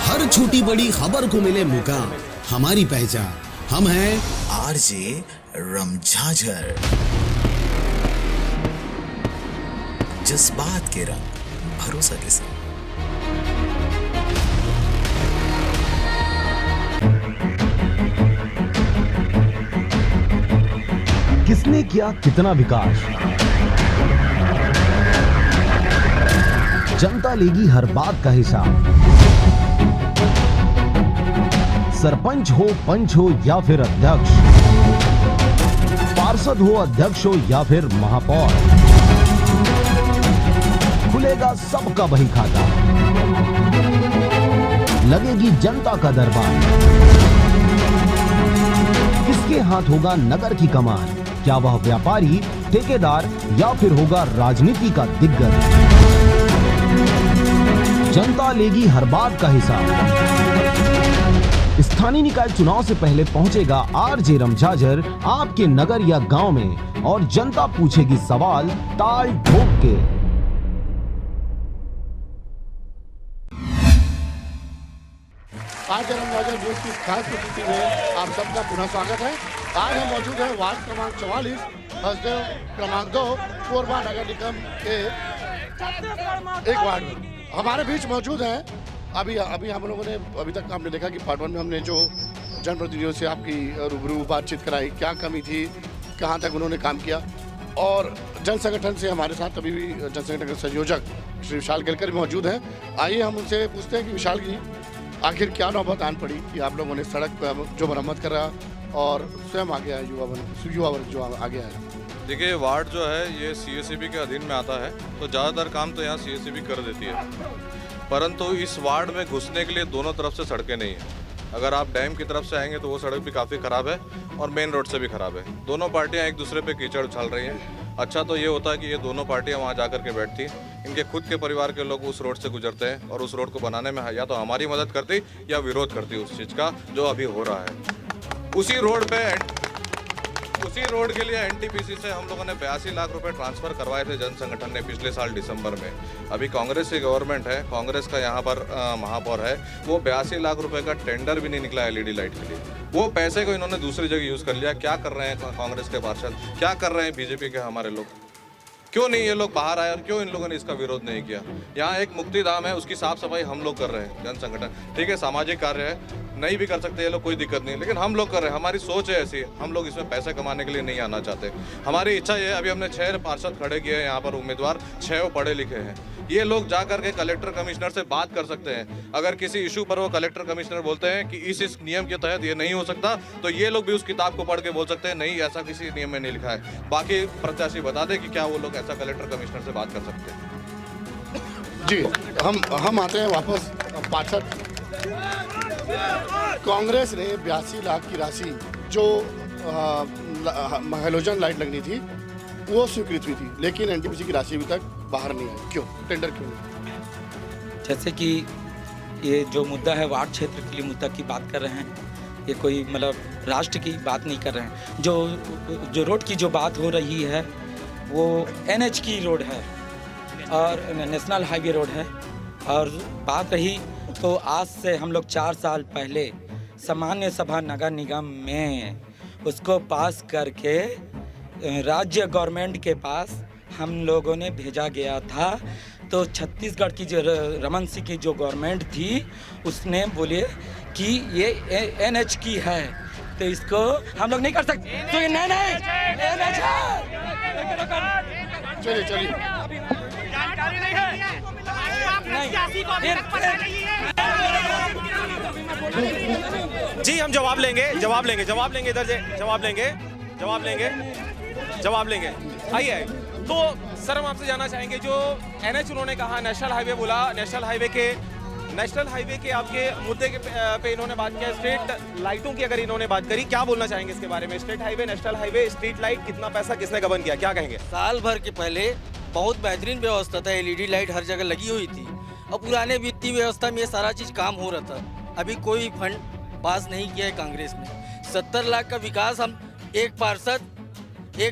हर छोटी बड़ी खबर को मिले मुकाम, हमारी पहचान। हम हैं आरजे रमझाझर, जज्बात के रंग, भरोसा के संग। किसने किया कितना विकास, जनता लेगी हर बात का हिसाब। सरपंच हो, पंच हो या फिर अध्यक्ष, पार्षद हो, अध्यक्ष हो या फिर महापौर, खुलेगा सबका बही खाता, लगेगी जनता का दरबार। किसके हाथ होगा नगर की कमान, क्या वह व्यापारी, ठेकेदार या फिर होगा राजनीति का दिग्गज। जनता लेगी हर बात का हिसाब। स्थानीय निकाय चुनाव से पहले पहुंचेगा आरजे रमझाझर आपके नगर या गांव में और जनता पूछेगी सवाल ताल ठोक के। आरजे रमझाझर न्यूज की खास प्रस्तुति में आप सबका पुनः स्वागत है। आज हम मौजूद हैं वार्ड क्रमांक 44, हसदेव क्रमांक 2, कोरबा नगर निगम के एक वार्ड में हमारे बीच मौजूद हैं। अभी हम लोगों ने अभी तक आपने देखा कि पार्ट 1 में हमने जो जनप्रतिनिधियों से आपकी रूबरू बातचीत कराई, क्या कमी थी, कहाँ तक उन्होंने काम किया, और जन संगठन से हमारे साथ अभी भी जन संगठन के संयोजक श्री विशाल केलकर मौजूद हैं। आइए हम उनसे पूछते हैं कि विशाल जी, आखिर क्या नौबत आन पड़ी कि आप लोगों ने सड़क पर जो मरम्मत कर रहा और स्वयं आगे आए युवा वर्ग जो आगे आए? देखिए, वार्ड जो है ये सीएसईबी के अधीन में आता है, तो ज़्यादातर काम तो यहाँ सीएसईबी कर देती है, परंतु इस वार्ड में घुसने के लिए दोनों तरफ से सड़कें नहीं हैं। अगर आप डैम की तरफ से आएंगे तो वो सड़क भी काफ़ी ख़राब है और मेन रोड से भी ख़राब है। दोनों पार्टियां एक दूसरे पे कीचड़ उछाल रही हैं। अच्छा तो ये होता है कि ये दोनों पार्टियां वहाँ जा कर के बैठती, इनके खुद के परिवार के लोग उस रोड से गुजरते हैं और उस रोड को बनाने में या तो हमारी मदद करती या विरोध करती उस चीज़ का जो अभी हो रहा है। उसी रोड के लिए एनटीपीसी से हम लोगों ने 82 लाख रुपए ट्रांसफ़र करवाए थे जन संगठन ने पिछले साल दिसंबर में। अभी कांग्रेस की गवर्नमेंट है, कांग्रेस का यहाँ पर महापौर है, वो 82 लाख रुपए का टेंडर भी नहीं निकला एलईडी लाइट के लिए। वो पैसे को इन्होंने दूसरी जगह यूज़ कर लिया। क्या कर रहे हैं कांग्रेस के पार्षद, क्या कर रहे हैं बीजेपी के हमारे लोग? क्यों नहीं ये लोग बाहर आए और क्यों इन लोगों ने इसका विरोध नहीं किया? यहाँ एक मुक्ति धाम है, उसकी साफ सफाई हम लोग कर रहे हैं, जन संगठन। ठीक है, सामाजिक कार्य है, नहीं भी कर सकते ये लोग, कोई दिक्कत नहीं, लेकिन हम लोग कर रहे हैं। हमारी सोच है ऐसी, हम लोग इसमें पैसे कमाने के लिए नहीं आना चाहते। हमारी इच्छा ये है, अभी हमने 6 पार्षद खड़े किए हैं यहाँ पर उम्मीदवार, 6 पढ़े लिखे हैं। ये लोग जा करके कलेक्टर कमिश्नर से बात कर सकते हैं। अगर किसी इशू पर वो कलेक्टर कमिश्नर बोलते हैं कि इस नियम के तहत ये नहीं हो सकता, तो ये लोग भी उस किताब को पढ़ के बोल सकते हैं नहीं ऐसा किसी नियम में नहीं लिखा है। बाकी प्रत्याशी बता दे कि क्या वो लोग ऐसा कलेक्टर कमिश्नर से बात कर सकते हैं। जी, हम आते हैं वापस पार्षद। कांग्रेस ने 82 लाख की राशि जो हेलोजन लाइट लगनी थी वो स्वीकृत हुई थी, लेकिन एनटीपीसी की राशि अभी तक बाहर नहीं आई। क्यों? टेंडर क्यों नहीं? जैसे कि ये जो मुद्दा है वार्ड क्षेत्र के लिए मुद्दा की बात कर रहे हैं, ये कोई मतलब राष्ट्र की बात नहीं कर रहे हैं। जो रोड की जो बात हो रही है वो एनएच की रोड है और नेशनल हाईवे रोड है। और बात रही तो आज से हम लोग 4 साल पहले सामान्य सभा नगर निगम में उसको पास करके राज्य गवर्नमेंट के पास हम लोगों ने भेजा गया था। तो छत्तीसगढ़ की जो रमन सिंह की जो गवर्नमेंट थी उसने बोले कि ये एनएच की है तो इसको हम लोग नहीं कर सकते। तो ये नहीं चलिए जानकारी नहीं है, जी हम जवाब लेंगे इधर से जवाब लेंगे। आइए, तो सर हम आपसे जानना चाहेंगे जो एनएच उन्होंने कहा, नेशनल हाईवे बोला, नेशनल हाईवे के आपके मुद्दे पे इन्होंने बात किया। स्ट्रीट लाइटों की अगर इन्होंने बात करी, क्या बोलना चाहेंगे इसके बारे में? State highway, national highway, street light, कितना पैसा किसने गबन किया, क्या कहेंगे? साल भर के पहले बहुत बेहतरीन व्यवस्था था, एलईडी लाइट हर जगह लगी हुई थी और पुराने वित्तीय व्यवस्था में ये सारा चीज़ काम हो रहा था। अभी कोई फंड पास नहीं किया है कांग्रेस ने। 70 लाख का विकास, हम एक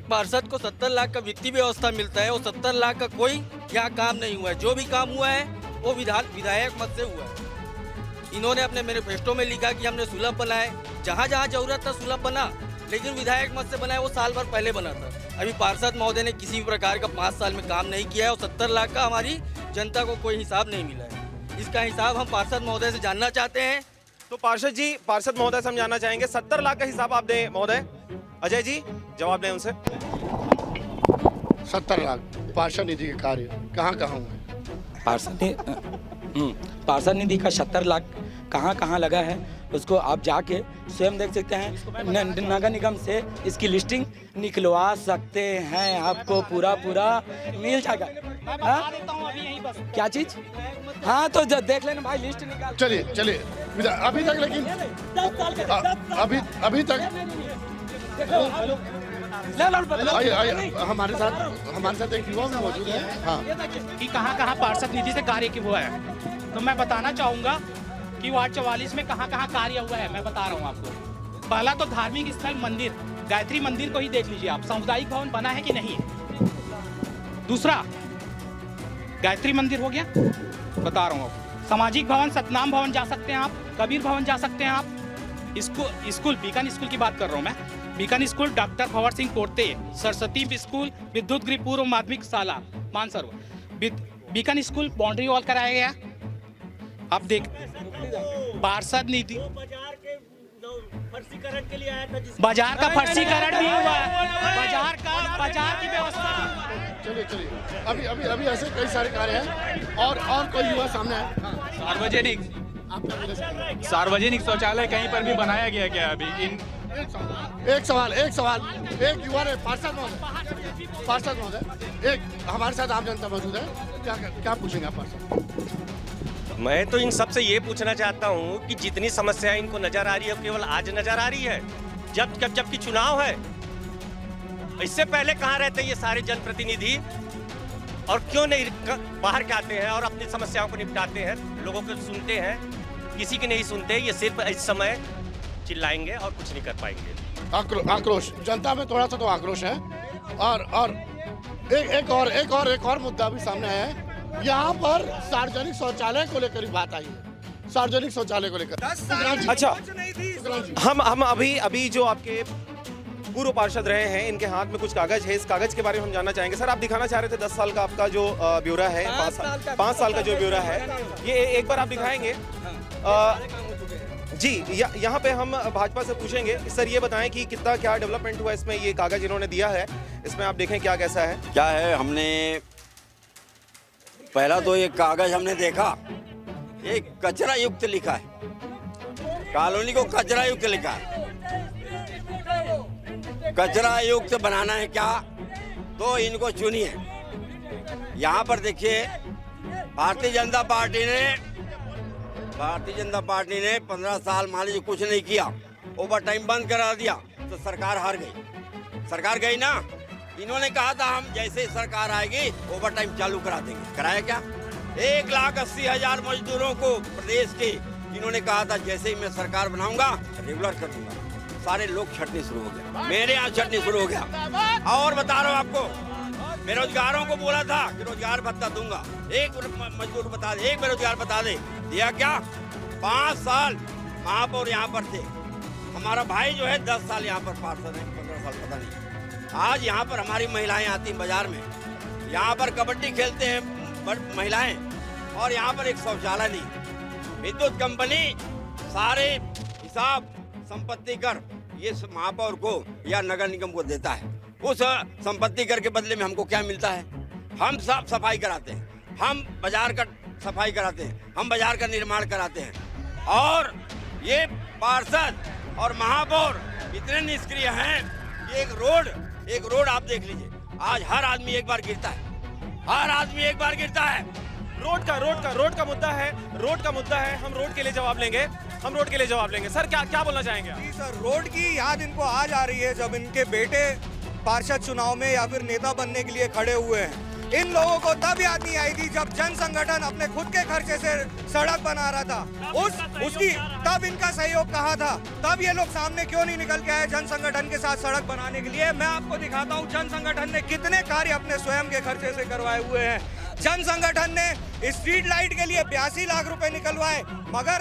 पार्षद को 70 लाख का वित्तीय व्यवस्था मिलता है और 70 लाख का कोई यहाँ काम नहीं हुआ है। जो भी काम हुआ है वो विधायक मत से हुआ है। इन्होंने अपने मैनिफेस्टो में लिखा कि हमने सुलभ बनाए, जहाँ जहाँ जरूरत था सुलभ बना, लेकिन विधायक मत से बनाया वो साल भर पहले बना था। अभी पार्षद महोदय ने किसी भी प्रकार का 5 साल में काम नहीं किया है और 70 लाख का हमारी जनता को कोई हिसाब नहीं मिला है। इसका हिसाब हम पार्षद महोदय से जानना चाहते हैं। तो पार्षद महोदय से हम जानना चाहेंगे 70 लाख का हिसाब आप दें महोदय। अजय जी जवाब दें उनसे। 70 लाख पार्षद निधि के कार्य कहाँ हुए? पार्षद निधि का 70 लाख कहाँ लगा है उसको आप जाके स्वयं देख सकते हैं। नगर निगम से इसकी लिस्टिंग निकलवा सकते हैं, आपको पूरा मिल जाएगा। क्या चीज? हाँ तो देख लेना भाई, लिस्ट निकाल। चलिए अभी तक, लेकिन अभी तक आइए हमारे साथ एक युवा भी मौजूद है। हाँ, कि कहाँ पार्षद निधि से कार्य हुआ है, तो मैं बताना चाहूँगा कि वार्ड 44 में कहाँ कार्य हुआ है। मैं बता रहा हूँ आपको। पहला तो धार्मिक स्थल मंदिर, गायत्री मंदिर को ही देख लीजिए आप, सामुदायिक भवन बना है कि नहीं है। दूसरा गायत्री मंदिर हो गया, बता रहा हूँ आपको। सामाजिक भवन, सतनाम भवन जा सकते हैं आप, कबीर भवन जा सकते हैं आप। स्कूल बीकान स्कूल की बात कर रहा हूँ मैं। बीकान school, doctor Bhanwar Singh Porte, Saraswati school, विद्युत गृह पूर्व माध्यमिक शाला मानसरोवर, बीकान स्कूल बाउंड्री वॉल कराया गया। आप देख, पार्षद निधि फर्जीकरण के लिए आया था, बाजार का फर्जीकरण भी हुआ है, बाजार की व्यवस्था। चलिए अभी ऐसे कई सारे कार्य हैं और कोई युवा सामने है। सार्वजनिक शौचालय कहीं पर भी बनाया गया क्या अभी? एक सवाल एक युवा ने पार्षद महोदय एक हमारे साथ आम जनता मौजूद है, क्या पूछेंगे आप पार्षद? मैं तो इन सबसे ये पूछना चाहता हूँ कि जितनी समस्याएं इनको नजर आ रही है केवल आज नजर आ रही है, जबकि चुनाव है। इससे पहले कहाँ रहते ये सारे जनप्रतिनिधि और क्यों नहीं बाहर के आते हैं और अपनी समस्याओं को निपटाते हैं, लोगों को सुनते हैं? किसी की नहीं सुनते, ये सिर्फ इस समय चिल्लाएंगे और कुछ नहीं कर पाएंगे। आक्रोश जनता में थोड़ा सा तो आक्रोश है। और एक और मुद्दा भी सामने आया है, यहाँ पर सार्वजनिक शौचालय को लेकर ही बात आई है, सार्वजनिक शौचालय को लेकर। अच्छा, हम अभी जो आपके पूर्व पार्षद रहे हैं, इनके हाथ में कुछ कागज है, इस कागज के बारे में हम जानना चाहेंगे। सर, आप दिखाना चाह रहे थे 10 साल का आपका जो ब्यौरा है, 5 साल का जो ब्यौरा है, ये एक बार आप दिखाएंगे? जी, यहाँ पे हम भाजपा से पूछेंगे। सर, ये बताएं कि कितना क्या डेवलपमेंट हुआ इसमें? ये कागज इन्होंने दिया है, इसमें आप देखें क्या कैसा है। क्या है, हमने पहला तो ये कागज हमने देखा, एक कचरा युक्त लिखा है, कॉलोनी को कचरा युक्त लिखा है। कचरा युक्त बनाना है क्या, तो इनको चुनिए। यहाँ पर देखिए, भारतीय जनता पार्टी ने 15 साल मान लीजिए कुछ नहीं किया, ओवर टाइम बंद करा दिया, तो सरकार हार गई। सरकार गई ना, इन्होंने कहा था हम जैसे ही सरकार आएगी ओवर टाइम चालू करा देंगे। कराया क्या? 1,80,000 मजदूरों को प्रदेश के इन्होंने कहा था जैसे ही मैं सरकार बनाऊंगा रेगुलर कर दूंगा। सारे लोग छटने शुरू हो गए, मेरे यहाँ छटने शुरू हो गया। और बता रहा हूँ आपको, बेरोजगारों को बोला था कि रोजगार भत्ता दूंगा, एक मजदूर बता दे, एक बेरोजगार बता दे, दिया क्या? 5 साल महापौर यहाँ पर थे। हमारा भाई जो है 10 साल यहाँ पर पार्षद है, 15 साल पता नहीं। आज यहाँ पर हमारी महिलाएं आती बाजार में, यहाँ पर कबड्डी खेलते हैं महिलाएं, और यहाँ पर एक शौचालय नहीं। विद्युत कंपनी सारे हिसाब संपत्ति कर ये महापौर को या नगर निगम को देता है। उस संपत्ति कर के बदले में हमको क्या मिलता है? हम साफ सफाई कराते हैं, हम बाजार का सफाई कराते हैं, हम बाजार का निर्माण कराते हैं। और ये पार्षद और महापौर इतने निष्क्रिय हैं कि एक रोड आप देख लीजिए, आज हर आदमी एक बार गिरता है, हर आदमी एक बार गिरता है। रोड का मुद्दा है। हम रोड के लिए जवाब लेंगे। सर, क्या बोलना चाहेंगे? जी सर, रोड की याद इनको आज आ रही है जब इनके बेटे पार्षद चुनाव में या फिर नेता बनने के लिए खड़े हुए हैं। इन लोगों को तब याद नहीं आई थी जब जन संगठन अपने खुद के खर्चे से सड़क बना रहा था। उसकी तब इनका सहयोग कहाँ था? तब ये लोग सामने क्यों नहीं निकल के आए जन संगठन के साथ सड़क बनाने के लिए? मैं आपको दिखाता हूँ जन संगठन ने कितने कार्य अपने स्वयं के खर्चे से करवाए हुए हैं। जन संगठन ने स्ट्रीट लाइट के लिए 82 लाख रुपए निकलवाए, मगर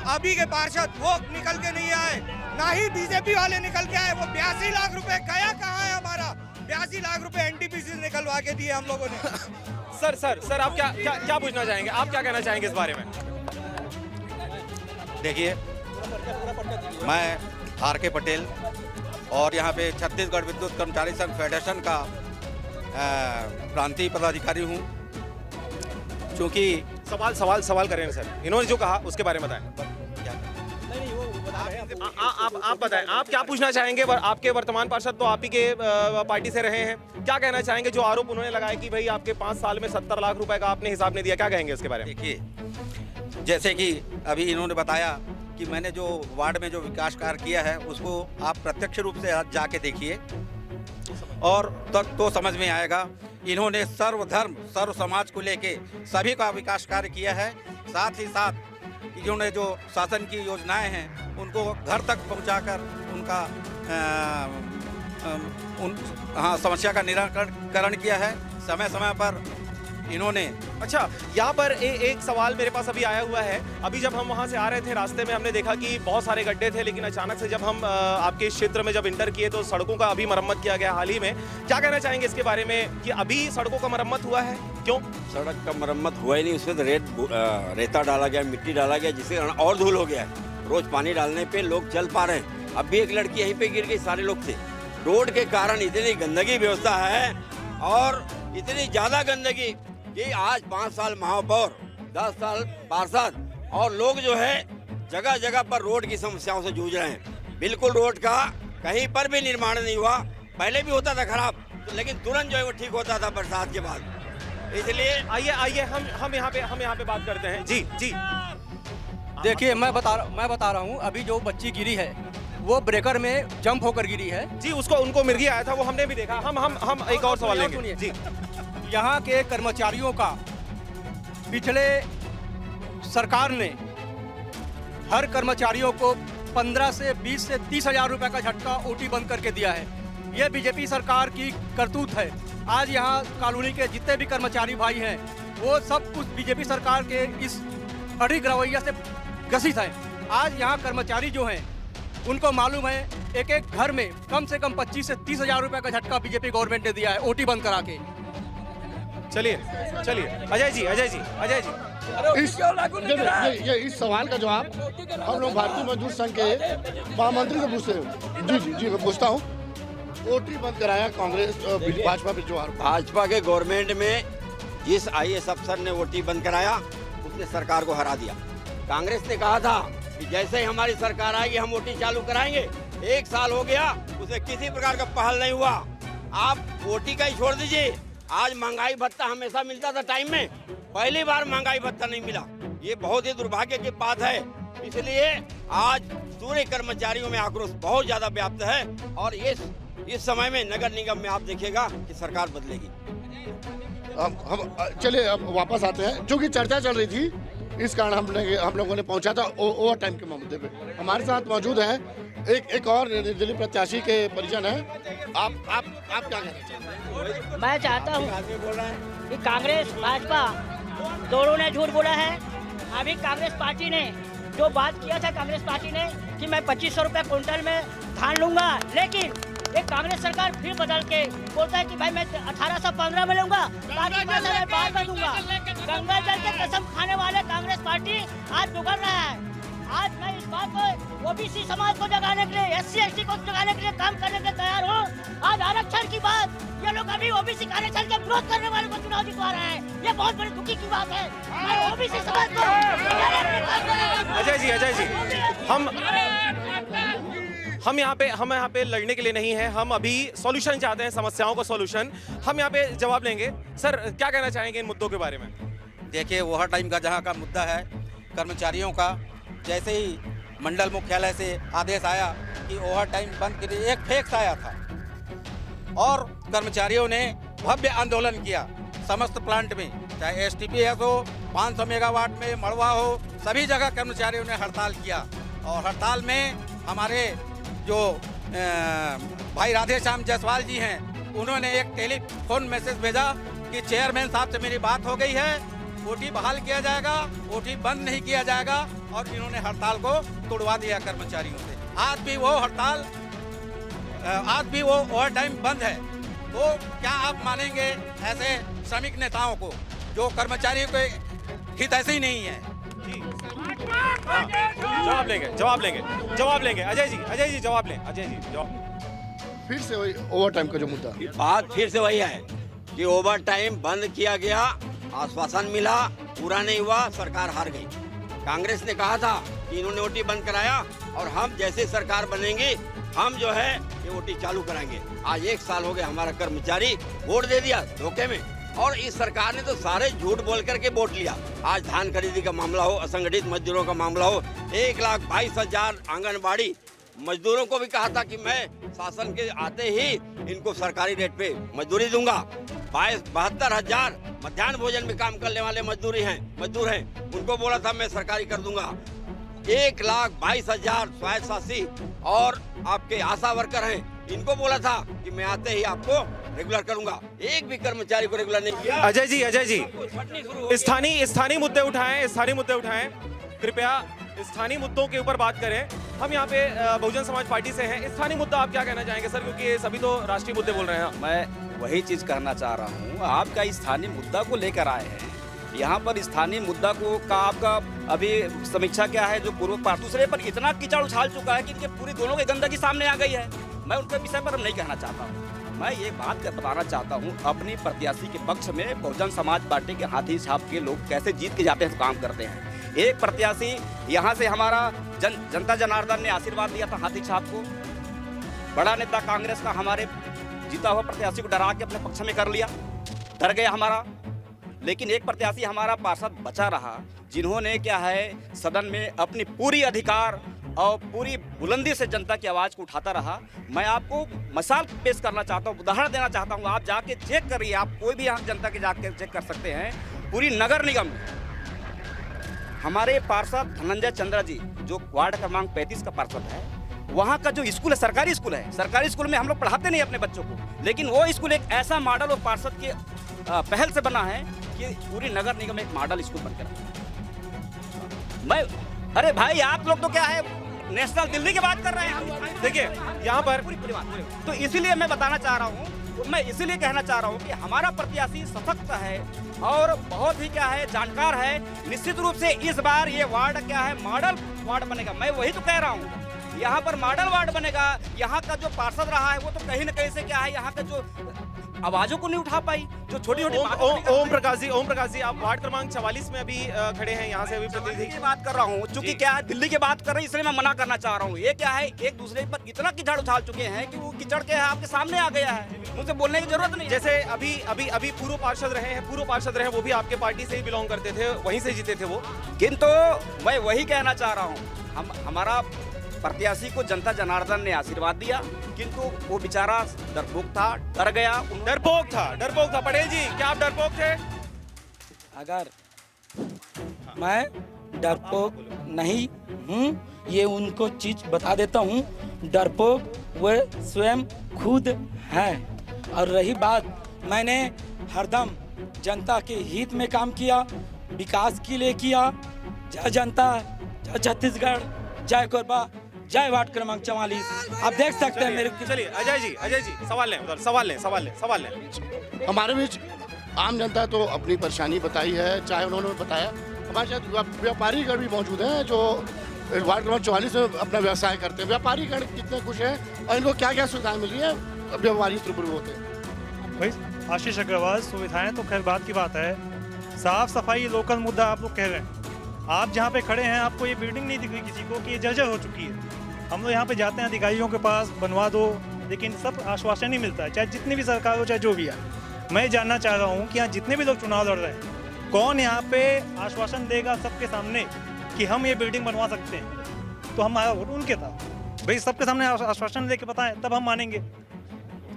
अभी के पार्षद वो निकल के नहीं आए, ना ही बीजेपी वाले निकल के आए। वो 82 लाख रुपए गया कहाँ है? हमारा 82 लाख रुपए एनटीपीसी निकलवा के दिए हम लोगों ने। सर, आप क्या पूछना चाहेंगे? आप क्या कहना चाहेंगे इस बारे में? देखिए, मैं आर.के. पटेल और यहाँ पे छत्तीसगढ़ विद्युत कर्मचारी संघ फेडरेशन का प्रांतीय पदाधिकारी हूँ। क्योंकि सवाल करें सर, इन्होंने जो कहा उसके बारे में बताएं। आप बताएं, आप क्या पूछना चाहेंगे? आपके वर्तमान पार्षद तो आप ही के पार्टी से रहे हैं, क्या कहना चाहेंगे? जो आरोप उन्होंने लगाया कि भाई आपके 5 साल में 70 लाख रुपए का आपने हिसाब नहीं दिया, क्या कहेंगे इसके बारे में? देखिए, जैसे कि अभी इन्होंने बताया कि मैंने जो वार्ड में जो विकास कार्य किया है उसको आप प्रत्यक्ष रूप से जाके देखिए और तब तो समझ में आएगा। इन्होंने सर्वधर्म सर्व समाज को लेके सभी का विकास कार्य किया है। साथ ही साथ इन्होंने जो शासन की योजनाएं हैं उनको घर तक पहुंचाकर उनका समस्या का निराकरण किया है समय समय पर इन्होंने। अच्छा, यहाँ पर एक सवाल मेरे पास अभी आया हुआ है। अभी जब हम वहाँ से आ रहे थे, रास्ते में हमने देखा कि बहुत सारे गड्ढे थे, लेकिन अचानक से जब हम आपके इस क्षेत्र में जब इंटर किए तो सड़कों का अभी मरम्मत किया गया हाल ही में। क्या कहना चाहेंगे इसके बारे में कि अभी सड़कों का मरम्मत हुआ है? क्यों सड़क का मरम्मत हुआ ही नहीं? उसमें तो रेता डाला गया, मिट्टी डाला गया, जिससे और धूल हो गया है। रोज पानी डालने पे लोग चल पा रहे हैं। अब भी एक लड़की यहीं पे गिर गई, सारे लोग थे। रोड के कारण इतनी गंदगी व्यवस्था है और इतनी ज्यादा गंदगी कि आज 5 साल महापौर, 10 साल पार्षद और लोग जो है जगह जगह पर रोड की समस्याओं से जूझ रहे हैं। बिल्कुल रोड का कहीं पर भी निर्माण नहीं हुआ, पहले भी होता था खराब, लेकिन तुरंत जो है वो ठीक होता था बरसात के बाद। इसलिए आइए हम यहाँ पे बात करते हैं। जी देखिए, मैं बता रहा हूँ, अभी जो बच्ची गिरी है वो ब्रेकर में जंप होकर गिरी है जी, उनको मिर्गी आया था, वो हमने भी देखा। हम एक और सवाल लेंगे जी। यहाँ के कर्मचारियों का पिछले सरकार ने हर कर्मचारियों को 15 से 20 से 30 हजार रुपए का झटका ओटी बंद करके दिया है। ये बीजेपी सरकार की करतूत है। आज यहाँ कॉलोनी के जितने भी कर्मचारी भाई हैं वो सब कुछ बीजेपी सरकार के इस अड़िग रवैया से ग्रसित है। आज यहाँ कर्मचारी जो हैं उनको मालूम है एक एक घर में कम से कम 25 से 30 हजार रुपए का झटका बीजेपी गवर्नमेंट ने दिया है ओटी बंद करा के। चलिए अजय जी इस सवाल का जवाब हम लोग भारतीय मजदूर संघ के महामंत्री से पूछते हैं। जी मैं पूछता हूँ, ओटी बंद कराया कांग्रेस भाजपा पे जो भाजपा के गवर्नमेंट में जिस IAS अफसर ने ओटी बंद कराया उसने सरकार को हरा दिया। कांग्रेस ने कहा था कि जैसे ही हमारी सरकार आएगी हम ओटी चालू कराएंगे। 1 साल हो गया, उसे किसी प्रकार का पहल नहीं हुआ। आप ओटी का ही छोड़ दीजिए, आज महंगाई भत्ता हमेशा मिलता था टाइम में, पहली बार महंगाई भत्ता नहीं मिला। ये बहुत ही दुर्भाग्य की बात है। इसलिए आज पूरे कर्मचारियों में आक्रोश बहुत ज्यादा व्याप्त है और इस समय में नगर निगम में आप देखिएगा कि सरकार बदलेगी। हम चलिए अब वापस आते हैं, जो कि चर्चा चल रही थी इस कारण हम लोगों ने पहुंचा था ओवर टाइम के मुद्दे पे। हमारे साथ मौजूद हैं एक और निर्दलीय प्रत्याशी के परिजन है। आप क्या कहना चाहते हैं? मैं चाहता हूँ कि कांग्रेस भाजपा दोनों ने झूठ बोला है। अभी कांग्रेस पार्टी ने जो बात किया था, कांग्रेस पार्टी ने कि मैं 2500 रुपए क्विंटल में धान लूंगा, लेकिन एक कांग्रेस सरकार फिर बदल के बोलता है कि भाई मैं 1815 में लूंगा, बाकी पैसा मैं बाद में दूंगा। गंगा जल के कसम खाने वाले कांग्रेस पार्टी आज डूबल रहा है। आज मैं इस बात को ओबीसी समाज को जगाने के लिए, SC ST को जगाने के लिए काम करने के लिए तैयार हूँ। आज आरक्षण की बात, ये लोग अभी ओबीसी आरक्षण का विरोध करने वाले को चुनाव जितवा रहे हैं। ये बहुत बड़ी दुखी की बात है। मैं ओबीसी समाज को अजय जी हम यहाँ पे लड़ने के लिए नहीं है, हम अभी सॉल्यूशन चाहते हैं, समस्याओं का सॉल्यूशन। हम यहाँ पे जवाब लेंगे। सर क्या कहना चाहेंगे इन मुद्दों के बारे में? देखिए, ओवर टाइम का जहाँ का मुद्दा है, कर्मचारियों का जैसे ही मंडल मुख्यालय से आदेश आया कि ओवर टाइम बंद के लिए, एक फैक्स आया था और कर्मचारियों ने भव्य आंदोलन किया समस्त प्लांट में, चाहे STPS हो, 500 मेगावाट में मड़वा हो, सभी जगह कर्मचारियों ने हड़ताल किया। और हड़ताल में हमारे जो भाई राधेश्याम जायसवाल जी हैं, उन्होंने एक टेलीफोन मैसेज भेजा कि चेयरमैन साहब से मेरी बात हो गई है, ओटी बहाल किया जाएगा, ओटी बंद नहीं किया जाएगा। और इन्होंने हड़ताल को तोड़वा दिया कर्मचारियों से। आज भी वो हड़ताल, आज भी वो ओवर टाइम बंद है। तो क्या आप मानेंगे ऐसे श्रमिक नेताओं को जो कर्मचारियों के हित ऐसे ही नहीं है? जवाब लेंगे अजय जी जवाब लें। अजय जी जवाब। फिर से वही ओवर टाइम का जो मुद्दा, बात फिर से वही है कि ओवर टाइम बंद किया गया, आश्वासन मिला, पूरा नहीं हुआ, सरकार हार गई। कांग्रेस ने कहा था कि इन्होंने ओटी बंद कराया और हम जैसे सरकार बनेंगे हम जो है ये ओटी चालू कराएंगे। आज 1 साल हो गया, हमारा कर्मचारी वोट दे दिया धोखे में, और इस सरकार ने तो सारे झूठ बोल करके वोट लिया। आज धान खरीदी का मामला हो, असंगठित मजदूरों का मामला हो, 1,22,000 आंगनबाड़ी मजदूरों को भी कहा था कि मैं शासन के आते ही इनको सरकारी रेट पे मजदूरी दूंगा। 72,000 मध्याह्न भोजन में काम करने वाले मजदूर हैं, उनको बोला था मैं सरकारी कर दूंगा। 1,22,000 स्वायत्तशासी और आपके आशा वर्कर हैं, इनको बोला था कि मैं आते ही आपको रेगुलर करूंगा। एक भी कर्मचारी को रेगुलर नहीं किया। अजय जी स्थानीय मुद्दे उठाएं, कृपया स्थानीय मुद्दों के ऊपर बात करें। हम यहाँ पे बहुजन समाज पार्टी से हैं। स्थानीय मुद्दा आप क्या कहना चाहेंगे सर, क्योंकि सभी तो राष्ट्रीय मुद्दे बोल रहे हैं? मैं वही चीज कहना चाह रहा हूँ, आपका स्थानीय मुद्दा को लेकर आए हैं यहाँ पर। स्थानीय मुद्दा को का आपका अभी समीक्षा क्या है? जो पूर्व दूसरे पर इतना कीचड़ उछाल चुका है कि इनके पूरी दोनों की गंदगी सामने आ गई है। मैं उनके विषय पर नहीं कहना चाहता हूँ। मैं ये बात बताना चाहता हूँ, अपनी प्रत्याशी के पक्ष में बहुजन समाज पार्टी के हाथी छाप के लोग कैसे जीत के जाते हैं तो काम करते हैं। एक प्रत्याशी यहाँ से हमारा जनता जनार्दन ने आशीर्वाद दिया था हाथी छाप को, बड़ा नेता कांग्रेस का हमारे जीता हुआ प्रत्याशी को डरा के अपने पक्ष में कर लिया, डर गया हमारा। लेकिन एक प्रत्याशी हमारा पार्षद बचा रहा, जिन्होंने क्या है सदन में अपनी पूरी अधिकार और पूरी बुलंदी से जनता की आवाज़ को उठाता रहा। मैं आपको मिसाल पेश करना चाहता हूँ, उदाहरण देना चाहता हूँ। आप जाके चेक करिए, आप कोई भी यहाँ जनता के जाके चेक कर सकते हैं। पूरी नगर निगम हमारे पार्षद धनंजय चंद्रा जी जो वार्ड क्रमांक 35 का पार्षद है, वहाँ का जो स्कूल है सरकारी स्कूल है, सरकारी स्कूल में हम लोग पढ़ाते नहीं अपने बच्चों को, लेकिन वो स्कूल एक ऐसा मॉडल और पार्षद के पहल से बना है कि पूरी नगर निगम एक मॉडल स्कूल बनकर। मैं अरे भाई आप लोग तो क्या है नेशनल दिल्ली की बात कर रहे हैं। देखिए यहाँ पर तो इसीलिए मैं बताना चाह रहा हूँ, मैं इसीलिए कहना चाह रहा हूँ कि हमारा प्रत्याशी सशक्त है और बहुत ही क्या है जानकार है। निश्चित रूप से इस बार ये वार्ड क्या है मॉडल वार्ड बनेगा। मैं वही तो कह रहा हूँ, यहाँ पर मॉडल वार्ड बनेगा। यहाँ का जो पार्षद रहा है वो तो कहीं न कहीं से क्या है यहाँ का जो आवाजों को नहीं उठा पाई, जो छोटी छोटी ओम प्रकाश जी आप वार्ड क्रमांक 44 में अभी खड़े हैं, यहाँ से अभी प्रतिनिधि की बात कर रहा हूँ। चूंकि क्या है दिल्ली की बात कर रहे हैं, इसलिए मैं मना करना चाह रहा हूँ। ये क्या है एक दूसरे पर इतना कीचड़ उछाल चुके हैं कि वो कीचड़ के आपके सामने आ गया है, मुझसे बोलने की जरूरत नहीं। जैसे अभी पूर्व पार्षद रहे हैं, वो भी आपके पार्टी से ही बिलोंग करते थे, वहीं से जीते थे वो। किंतु मैं वही कहना चाह रहा हूँ, हमारा प्रत्याशी को जनता जनार्दन ने आशीर्वाद दिया, किंतु वो बेचारा डरपोक था, डर गया। डरपोक था। पटेल जी क्या आप डरपोक थे? अगर मैं डरपोक नहीं हूँ, ये उनको चीज बता देता हूँ, डरपोक वे स्वयं खुद हैं। और रही बात, मैंने हरदम जनता के हित में काम किया, विकास के लिए किया। जय जनता, जय छत्तीसगढ़, जय कोरबा, जय वार्ड क्रमांक 44। आप देख सकते हैं मेरे। चलिए अजय जी सवाल लें। हमारे बीच आम जनता तो अपनी परेशानी बताई है, चाहे उन्होंने बताया। हमारे साथ व्यापारीगण भी मौजूद हैं जो वार्ड क्रमांक 44 में अपना व्यवसाय करते हैं। व्यापारीगण कितने खुश हैं और इनको क्या क्या सुविधाएं मिली है, व्यापारी रूबरू होते हैं। भाई आशीष अग्रवाल, सुविधाएं तो खैर बात की बात है, साफ सफाई लोकल मुद्दा आप लोग कह रहे हैं। आप जहाँ पे खड़े हैं आपको ये बिल्डिंग नहीं दिख रही किसी को कि ये जर्जर हो चुकी है। हम लोग यहाँ पे जाते हैं अधिकारियों के पास, बनवा दो, लेकिन सब आश्वासन ही मिलता है, चाहे जितनी भी सरकार हो चाहे जो भी है। मैं जानना चाह रहा हूँ कि यहाँ जितने भी लोग चुनाव लड़ रहे हैं, कौन यहाँ पे आश्वासन देगा सबके सामने कि हम ये बिल्डिंग बनवा सकते हैं? तो हमारा वोट उनके था। भाई सबके सामने आश्वासन दे के बताएं, तब हम मानेंगे।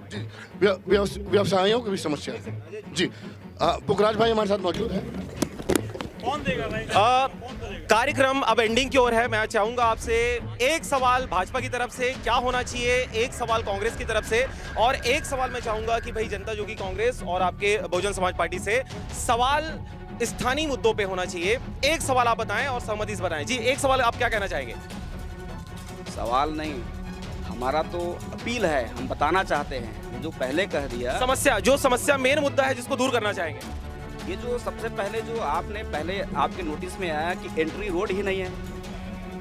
जी व्यवसायियों की भी समस्या है। जी पुखराज भाई हमारे साथ मौजूद है। कौन देगा भाई? कार्यक्रम अब एंडिंग की ओर है। मैं चाहूंगा आपसे एक सवाल भाजपा की तरफ से क्या होना चाहिए, एक सवाल कांग्रेस की तरफ से, और एक सवाल मैं चाहूंगा कि भाई जनता जोगी कांग्रेस और आपके बहुजन समाज पार्टी से सवाल स्थानीय मुद्दों पे होना चाहिए। एक सवाल आप बताएं और सहमति से बताएं। जी एक सवाल आप क्या कहना चाहेंगे? सवाल नहीं, हमारा तो अपील है, हम बताना चाहते हैं जो पहले कह दिया। समस्या मेन मुद्दा है जिसको दूर करना चाहेंगे। ये जो सबसे पहले जो आपने पहले आपके नोटिस में आया कि एंट्री रोड ही नहीं है,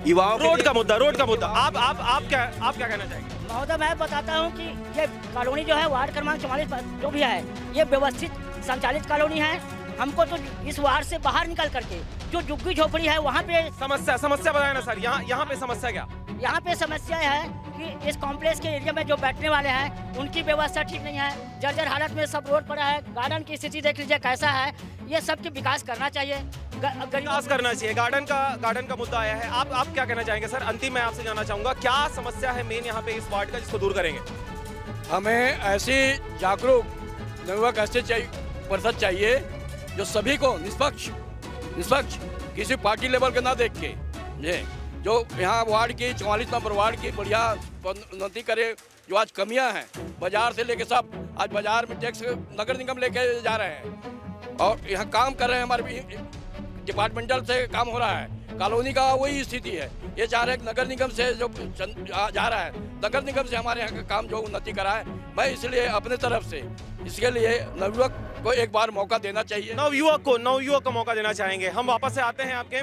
युवाओं रोड का मुद्दा आप क्या कहना चाहेंगे? महोदय मैं बताता हूँ कि ये कॉलोनी जो है वार्ड क्रमांक 44 जो भी है, ये व्यवस्थित संचालित कॉलोनी है। हमको तो इस वार्ड से बाहर निकल करके जो झुग्गी झोपड़ी है वहाँ पे समस्या बताए ना सर। यहाँ पे समस्या क्या? यहाँ पे समस्या है कि इस कॉम्प्लेक्स के एरिया में जो बैठने वाले हैं उनकी व्यवस्था ठीक नहीं है, जर्जर हालत में सब रोड पड़ा है। गार्डन की स्थिति देख लीजिए कैसा है। ये सब की विकास करना चाहिए, विकास करना चाहिए। गार्डन का मुद्दा आया है, आप क्या कहना चाहेंगे सर? अंतिम मैं आपसे जानना चाहूंगा क्या समस्या है मेन यहाँ पे इस वार्ड का जिसको दूर करेंगे? हमें ऐसी जागरूक नवयुवक ऐसे परिषद चाहिए जो सभी को निष्पक्ष किसी पार्टी लेवल के ना देख के जो यहाँ वार्ड की 44 नंबर वार्ड की बढ़िया उन्नति करे। जो आज कमियां हैं बाजार से लेके सब, आज बाजार में टैक्स नगर निगम लेके जा रहे हैं और यहाँ काम कर रहे हैं, हमारे डिपार्टमेंटल से काम हो रहा है। कॉलोनी का वही स्थिति है। ये चाह रहे हैं नगर निगम से जो जा रहा है, नगर निगम से हमारे यहाँ का काम जो उन्नति कराए। मैं इसलिए अपने तरफ से इसके लिए नवयुवक को एक बार मौका देना चाहिए। नवयुवक को मौका देना चाहेंगे। हम वापस से आते हैं आपके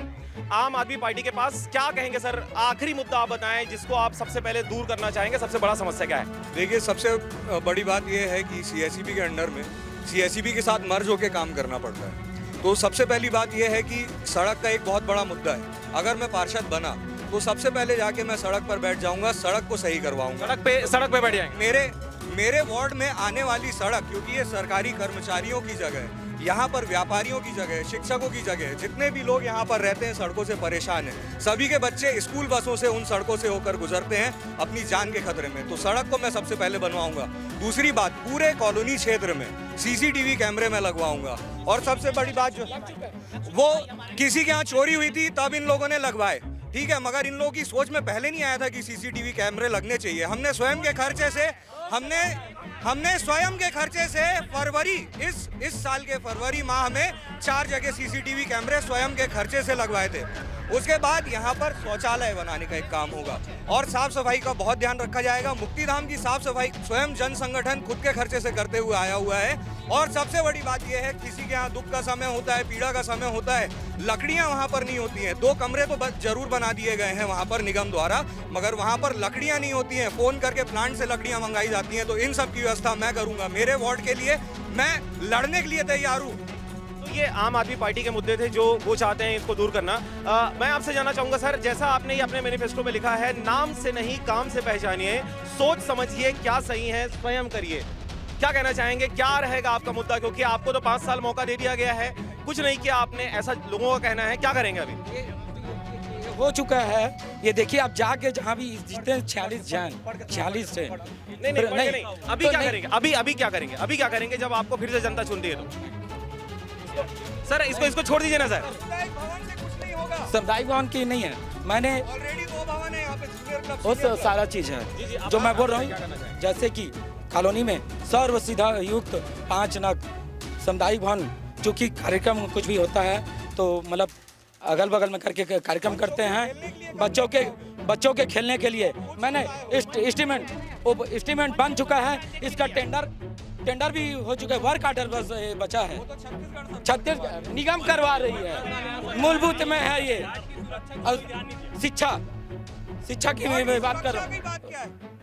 आम आदमी पार्टी के पास। क्या कहेंगे सर? आखिरी मुद्दा आप बताएं जिसको आप सबसे पहले दूर करना चाहेंगे। सबसे बड़ा समस्या क्या है? देखिए सबसे बड़ी बात यह है कि सीएसईबी के अंडर में सीएसईबी के साथ मर्ज होकर काम करना पड़ता है। तो सबसे पहली बात यह है कि सड़क का एक बहुत बड़ा मुद्दा है। अगर मैं पार्षद बना तो सबसे पहले जाके मैं सड़क पर बैठ जाऊंगा, सड़क को सही करवाऊंगा। सड़क पे बैठ जाएंगे। मेरे वार्ड में आने वाली सड़क, क्योंकि ये सरकारी कर्मचारियों की जगह है, यहाँ पर व्यापारियों की जगह है, शिक्षकों की जगह है, जितने भी लोग यहाँ पर रहते हैं सड़कों से परेशान हैं। सभी के बच्चे स्कूल बसों से उन सड़कों से होकर गुजरते हैं अपनी जान के खतरे में। तो सड़क को मैं सबसे पहले बनवाऊंगा। दूसरी बात, पूरे कॉलोनी क्षेत्र में CCTV कैमरे में लगवाऊंगा। और सबसे बड़ी बात जो वो किसी के यहाँ चोरी हुई थी तब इन लोगों ने लगवाए, ठीक है, मगर इन लोगों की सोच में पहले नहीं आया था कि CCTV कैमरे लगने चाहिए। हमने स्वयं के खर्चे से फरवरी इस साल के फरवरी माह में 4 जगह CCTV कैमरे स्वयं के खर्चे से लगवाए थे। उसके बाद यहाँ पर शौचालय बनाने का एक काम होगा और साफ सफाई का बहुत ध्यान रखा जाएगा। मुक्तिधाम की साफ सफाई स्वयं जन संगठन खुद के खर्चे से करते हुए आया हुआ है। और सबसे बड़ी बात यह है, किसी के यहाँ दुख का समय होता है, पीड़ा का समय होता है, लकड़ियाँ वहाँ पर नहीं होती हैं। 2 कमरे तो जरूर बना दिए गए हैं वहाँ पर निगम द्वारा, मगर वहाँ पर लकड़ियाँ नहीं होती हैं। फोन करके प्लांट से लकड़ियाँ मंगाई जाती हैं। तो इन सब की व्यवस्था मैं करूँगा। मेरे वार्ड के लिए मैं लड़ने के लिए तैयार हूँ। तो ये आम आदमी पार्टी के मुद्दे थे जो वो चाहते हैं इसको दूर करना। मैं आपसे जानना चाहूंगा सर, जैसा आपने ये अपने मैनिफेस्टो में लिखा है, नाम से नहीं काम से पहचानिए, सोच समझिए क्या सही है स्वयं करिए। क्या कहना चाहेंगे, क्या रहेगा आपका मुद्दा? क्योंकि आपको तो 5 साल मौका दे दिया गया है, कुछ नहीं किया आपने, ऐसा लोगों का कहना है। क्या करेंगे अभी? हो चुका है, ये देखिए आप जाके जहाँ भी जितने 46 से नहीं, अभी क्या करेंगे? अभी क्या करेंगे? अभी क्या करेंगे जब आपको फिर से जनता चुनती है तो? सर इसको छोड़ दीजिए ना सर। सामुदायिक भवन की नहीं है, मैंने ऑलरेडी 2 भवन है यहाँ पे, बहुत सारा चीज है जो मैं बोल रहा हूँ। जैसे कि कॉलोनी में सर्व सुविधा युक्त 5 नग सामुदायिक भवन, जो कि कार्यक्रम कुछ भी होता है तो मतलब अगल बगल में करके कार्यक्रम करते हैं। बच्चों के खेलने के लिए मैंने एस्टीमेंट बन चुका है, इसका टेंडर भी हो चुका है, वर्क ऑर्डर बस बचा है। छत्तीसगढ़ निगम करवा रही है, मूलभूत में है ये। और शिक्षा की मैं बात कर रहा हूँ।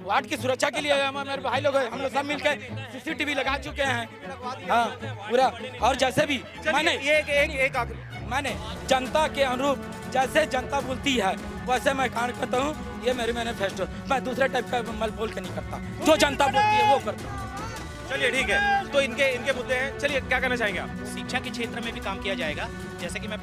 वार्ड की सुरक्षा के लिए मेरे भाई लोग हम लोग सब मिलकर CCTV लगा चुके हैं। हाँ पूरा। और जैसे भी मैंने जनता के अनुरूप, जैसे जनता बोलती है वैसे मैं काम करता हूँ। ये मेरे मैनिफेस्टो, मैं दूसरे टाइप का मल बोल के नहीं करता, जो जनता बोलती है वो करता हूँ। चलिए ठीक है, तो इनके मुद्दे हैं। चलिए क्या कहना चाहेंगे आप? शिक्षा के क्षेत्र में भी काम किया जाएगा। जैसे कि मैं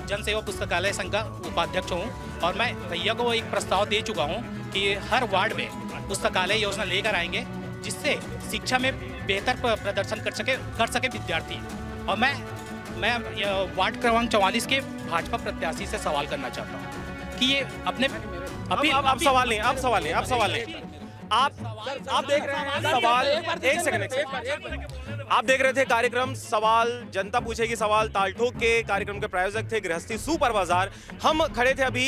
जन सेवा पुस्तकालय संघ का उपाध्यक्ष हूँ और मैं भैया को एक प्रस्ताव दे चुका हूँ कि हर वार्ड में पुस्तकालय योजना लेकर आएंगे, जिससे शिक्षा में बेहतर प्रदर्शन कर सके विद्यार्थी। और मैं वार्ड क्रमांक 44 के भाजपा प्रत्याशी से सवाल करना चाहता हूँ कि ये अपने आप सवाल लें। आप देख रहे हैं सवाल, एक सेकंड। आप देख रहे थे कार्यक्रम सवाल, जनता पूछेगी सवाल तालठोक के कार्यक्रम के प्रायोजक थे गृहस्थी सुपर बाजार। हम खड़े थे अभी।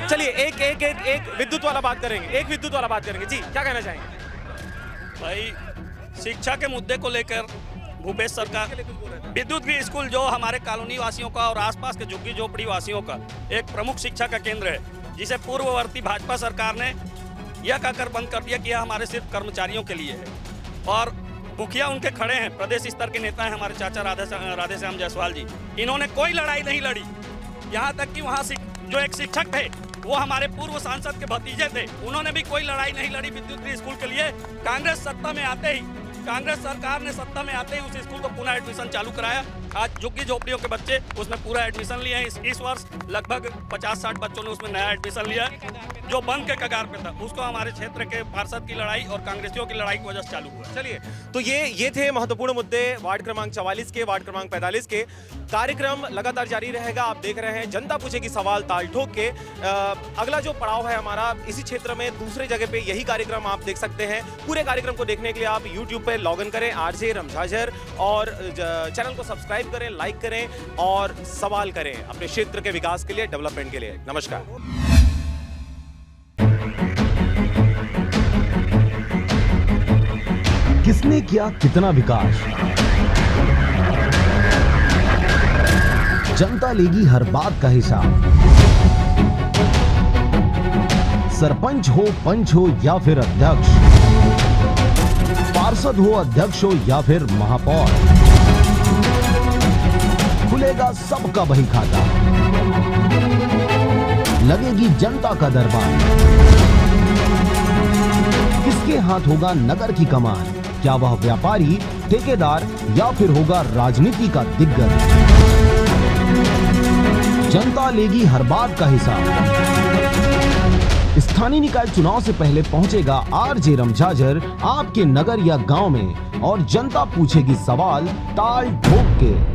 चलिए एक विद्युत वाला बात करेंगे। जी क्या कहना चाहेंगे? भाई शिक्षा के मुद्दे को लेकर भूपेश सरकार, विद्युत गृह स्कूल जो हमारे कॉलोनी वासियों का और आसपास के झुग्गी झोपड़ी वासियों का एक प्रमुख शिक्षा का केंद्र है, जिसे पूर्ववर्ती भाजपा सरकार ने यह कहकर बंद कर दिया कि यह हमारे सिर्फ कर्मचारियों के लिए है। और मुखिया उनके खड़े हैं, प्रदेश स्तर के नेता हैं हमारे चाचा राधेश्याम जायसवाल जी। इन्होंने कोई लड़ाई नहीं लड़ी, यहाँ तक कि वहाँ जो एक शिक्षक थे वो हमारे पूर्व सांसद के भतीजे थे, उन्होंने भी कोई लड़ाई नहीं लड़ी विद्युत गृह स्कूल के लिए। कांग्रेस सरकार ने सत्ता में आते ही उस स्कूल को पुनः एडमिशन चालू कराया। आज झुग्गी झोपड़ियों के बच्चे उसमें पूरा एडमिशन लिए हैं। इस वर्ष लगभग 50-60 बच्चों ने उसमें नया एडमिशन लिया। जो बंद के कगार पे था उसको हमारे क्षेत्र के पार्षद की लड़ाई और कांग्रेसियों की लड़ाई की वजह से चालू हुआ। चलिए, तो ये थे महत्वपूर्ण मुद्दे वार्ड क्रमांक 44 के, वार्ड क्रमांक 45 के। कार्यक्रम लगातार जारी रहेगा। आप देख रहे हैं जनता पूछेगी सवाल तालठोक के। अगला जो पड़ाव है हमारा इसी क्षेत्र में दूसरे जगह पे यही कार्यक्रम आप देख सकते हैं। पूरे कार्यक्रम को देखने के लिए आप YouTube पे लॉग इन करें RJ रमझाझर और चैनल को सब्सक्राइब करें, लाइक करें और सवाल करें अपने क्षेत्र के विकास के लिए, डेवलपमेंट के लिए। नमस्कार। किसने किया कितना विकास, जनता लेगी हर बात का हिसाब। सरपंच हो, पंच हो या फिर अध्यक्ष, पार्षद हो, अध्यक्ष हो या फिर महापौर, खुलेगा सबका बही खाता, लगेगी जनता का दरबार। किसके हाथ होगा नगर की कमान? क्या वह व्यापारी, ठेकेदार या फिर होगा राजनीति का दिग्गज? जनता लेगी हर बात का हिसाब। स्थानीय निकाय चुनाव से पहले पहुंचेगा आरजे रमझाझर आपके नगर या गांव में और जनता पूछेगी सवाल ताल ठोक के।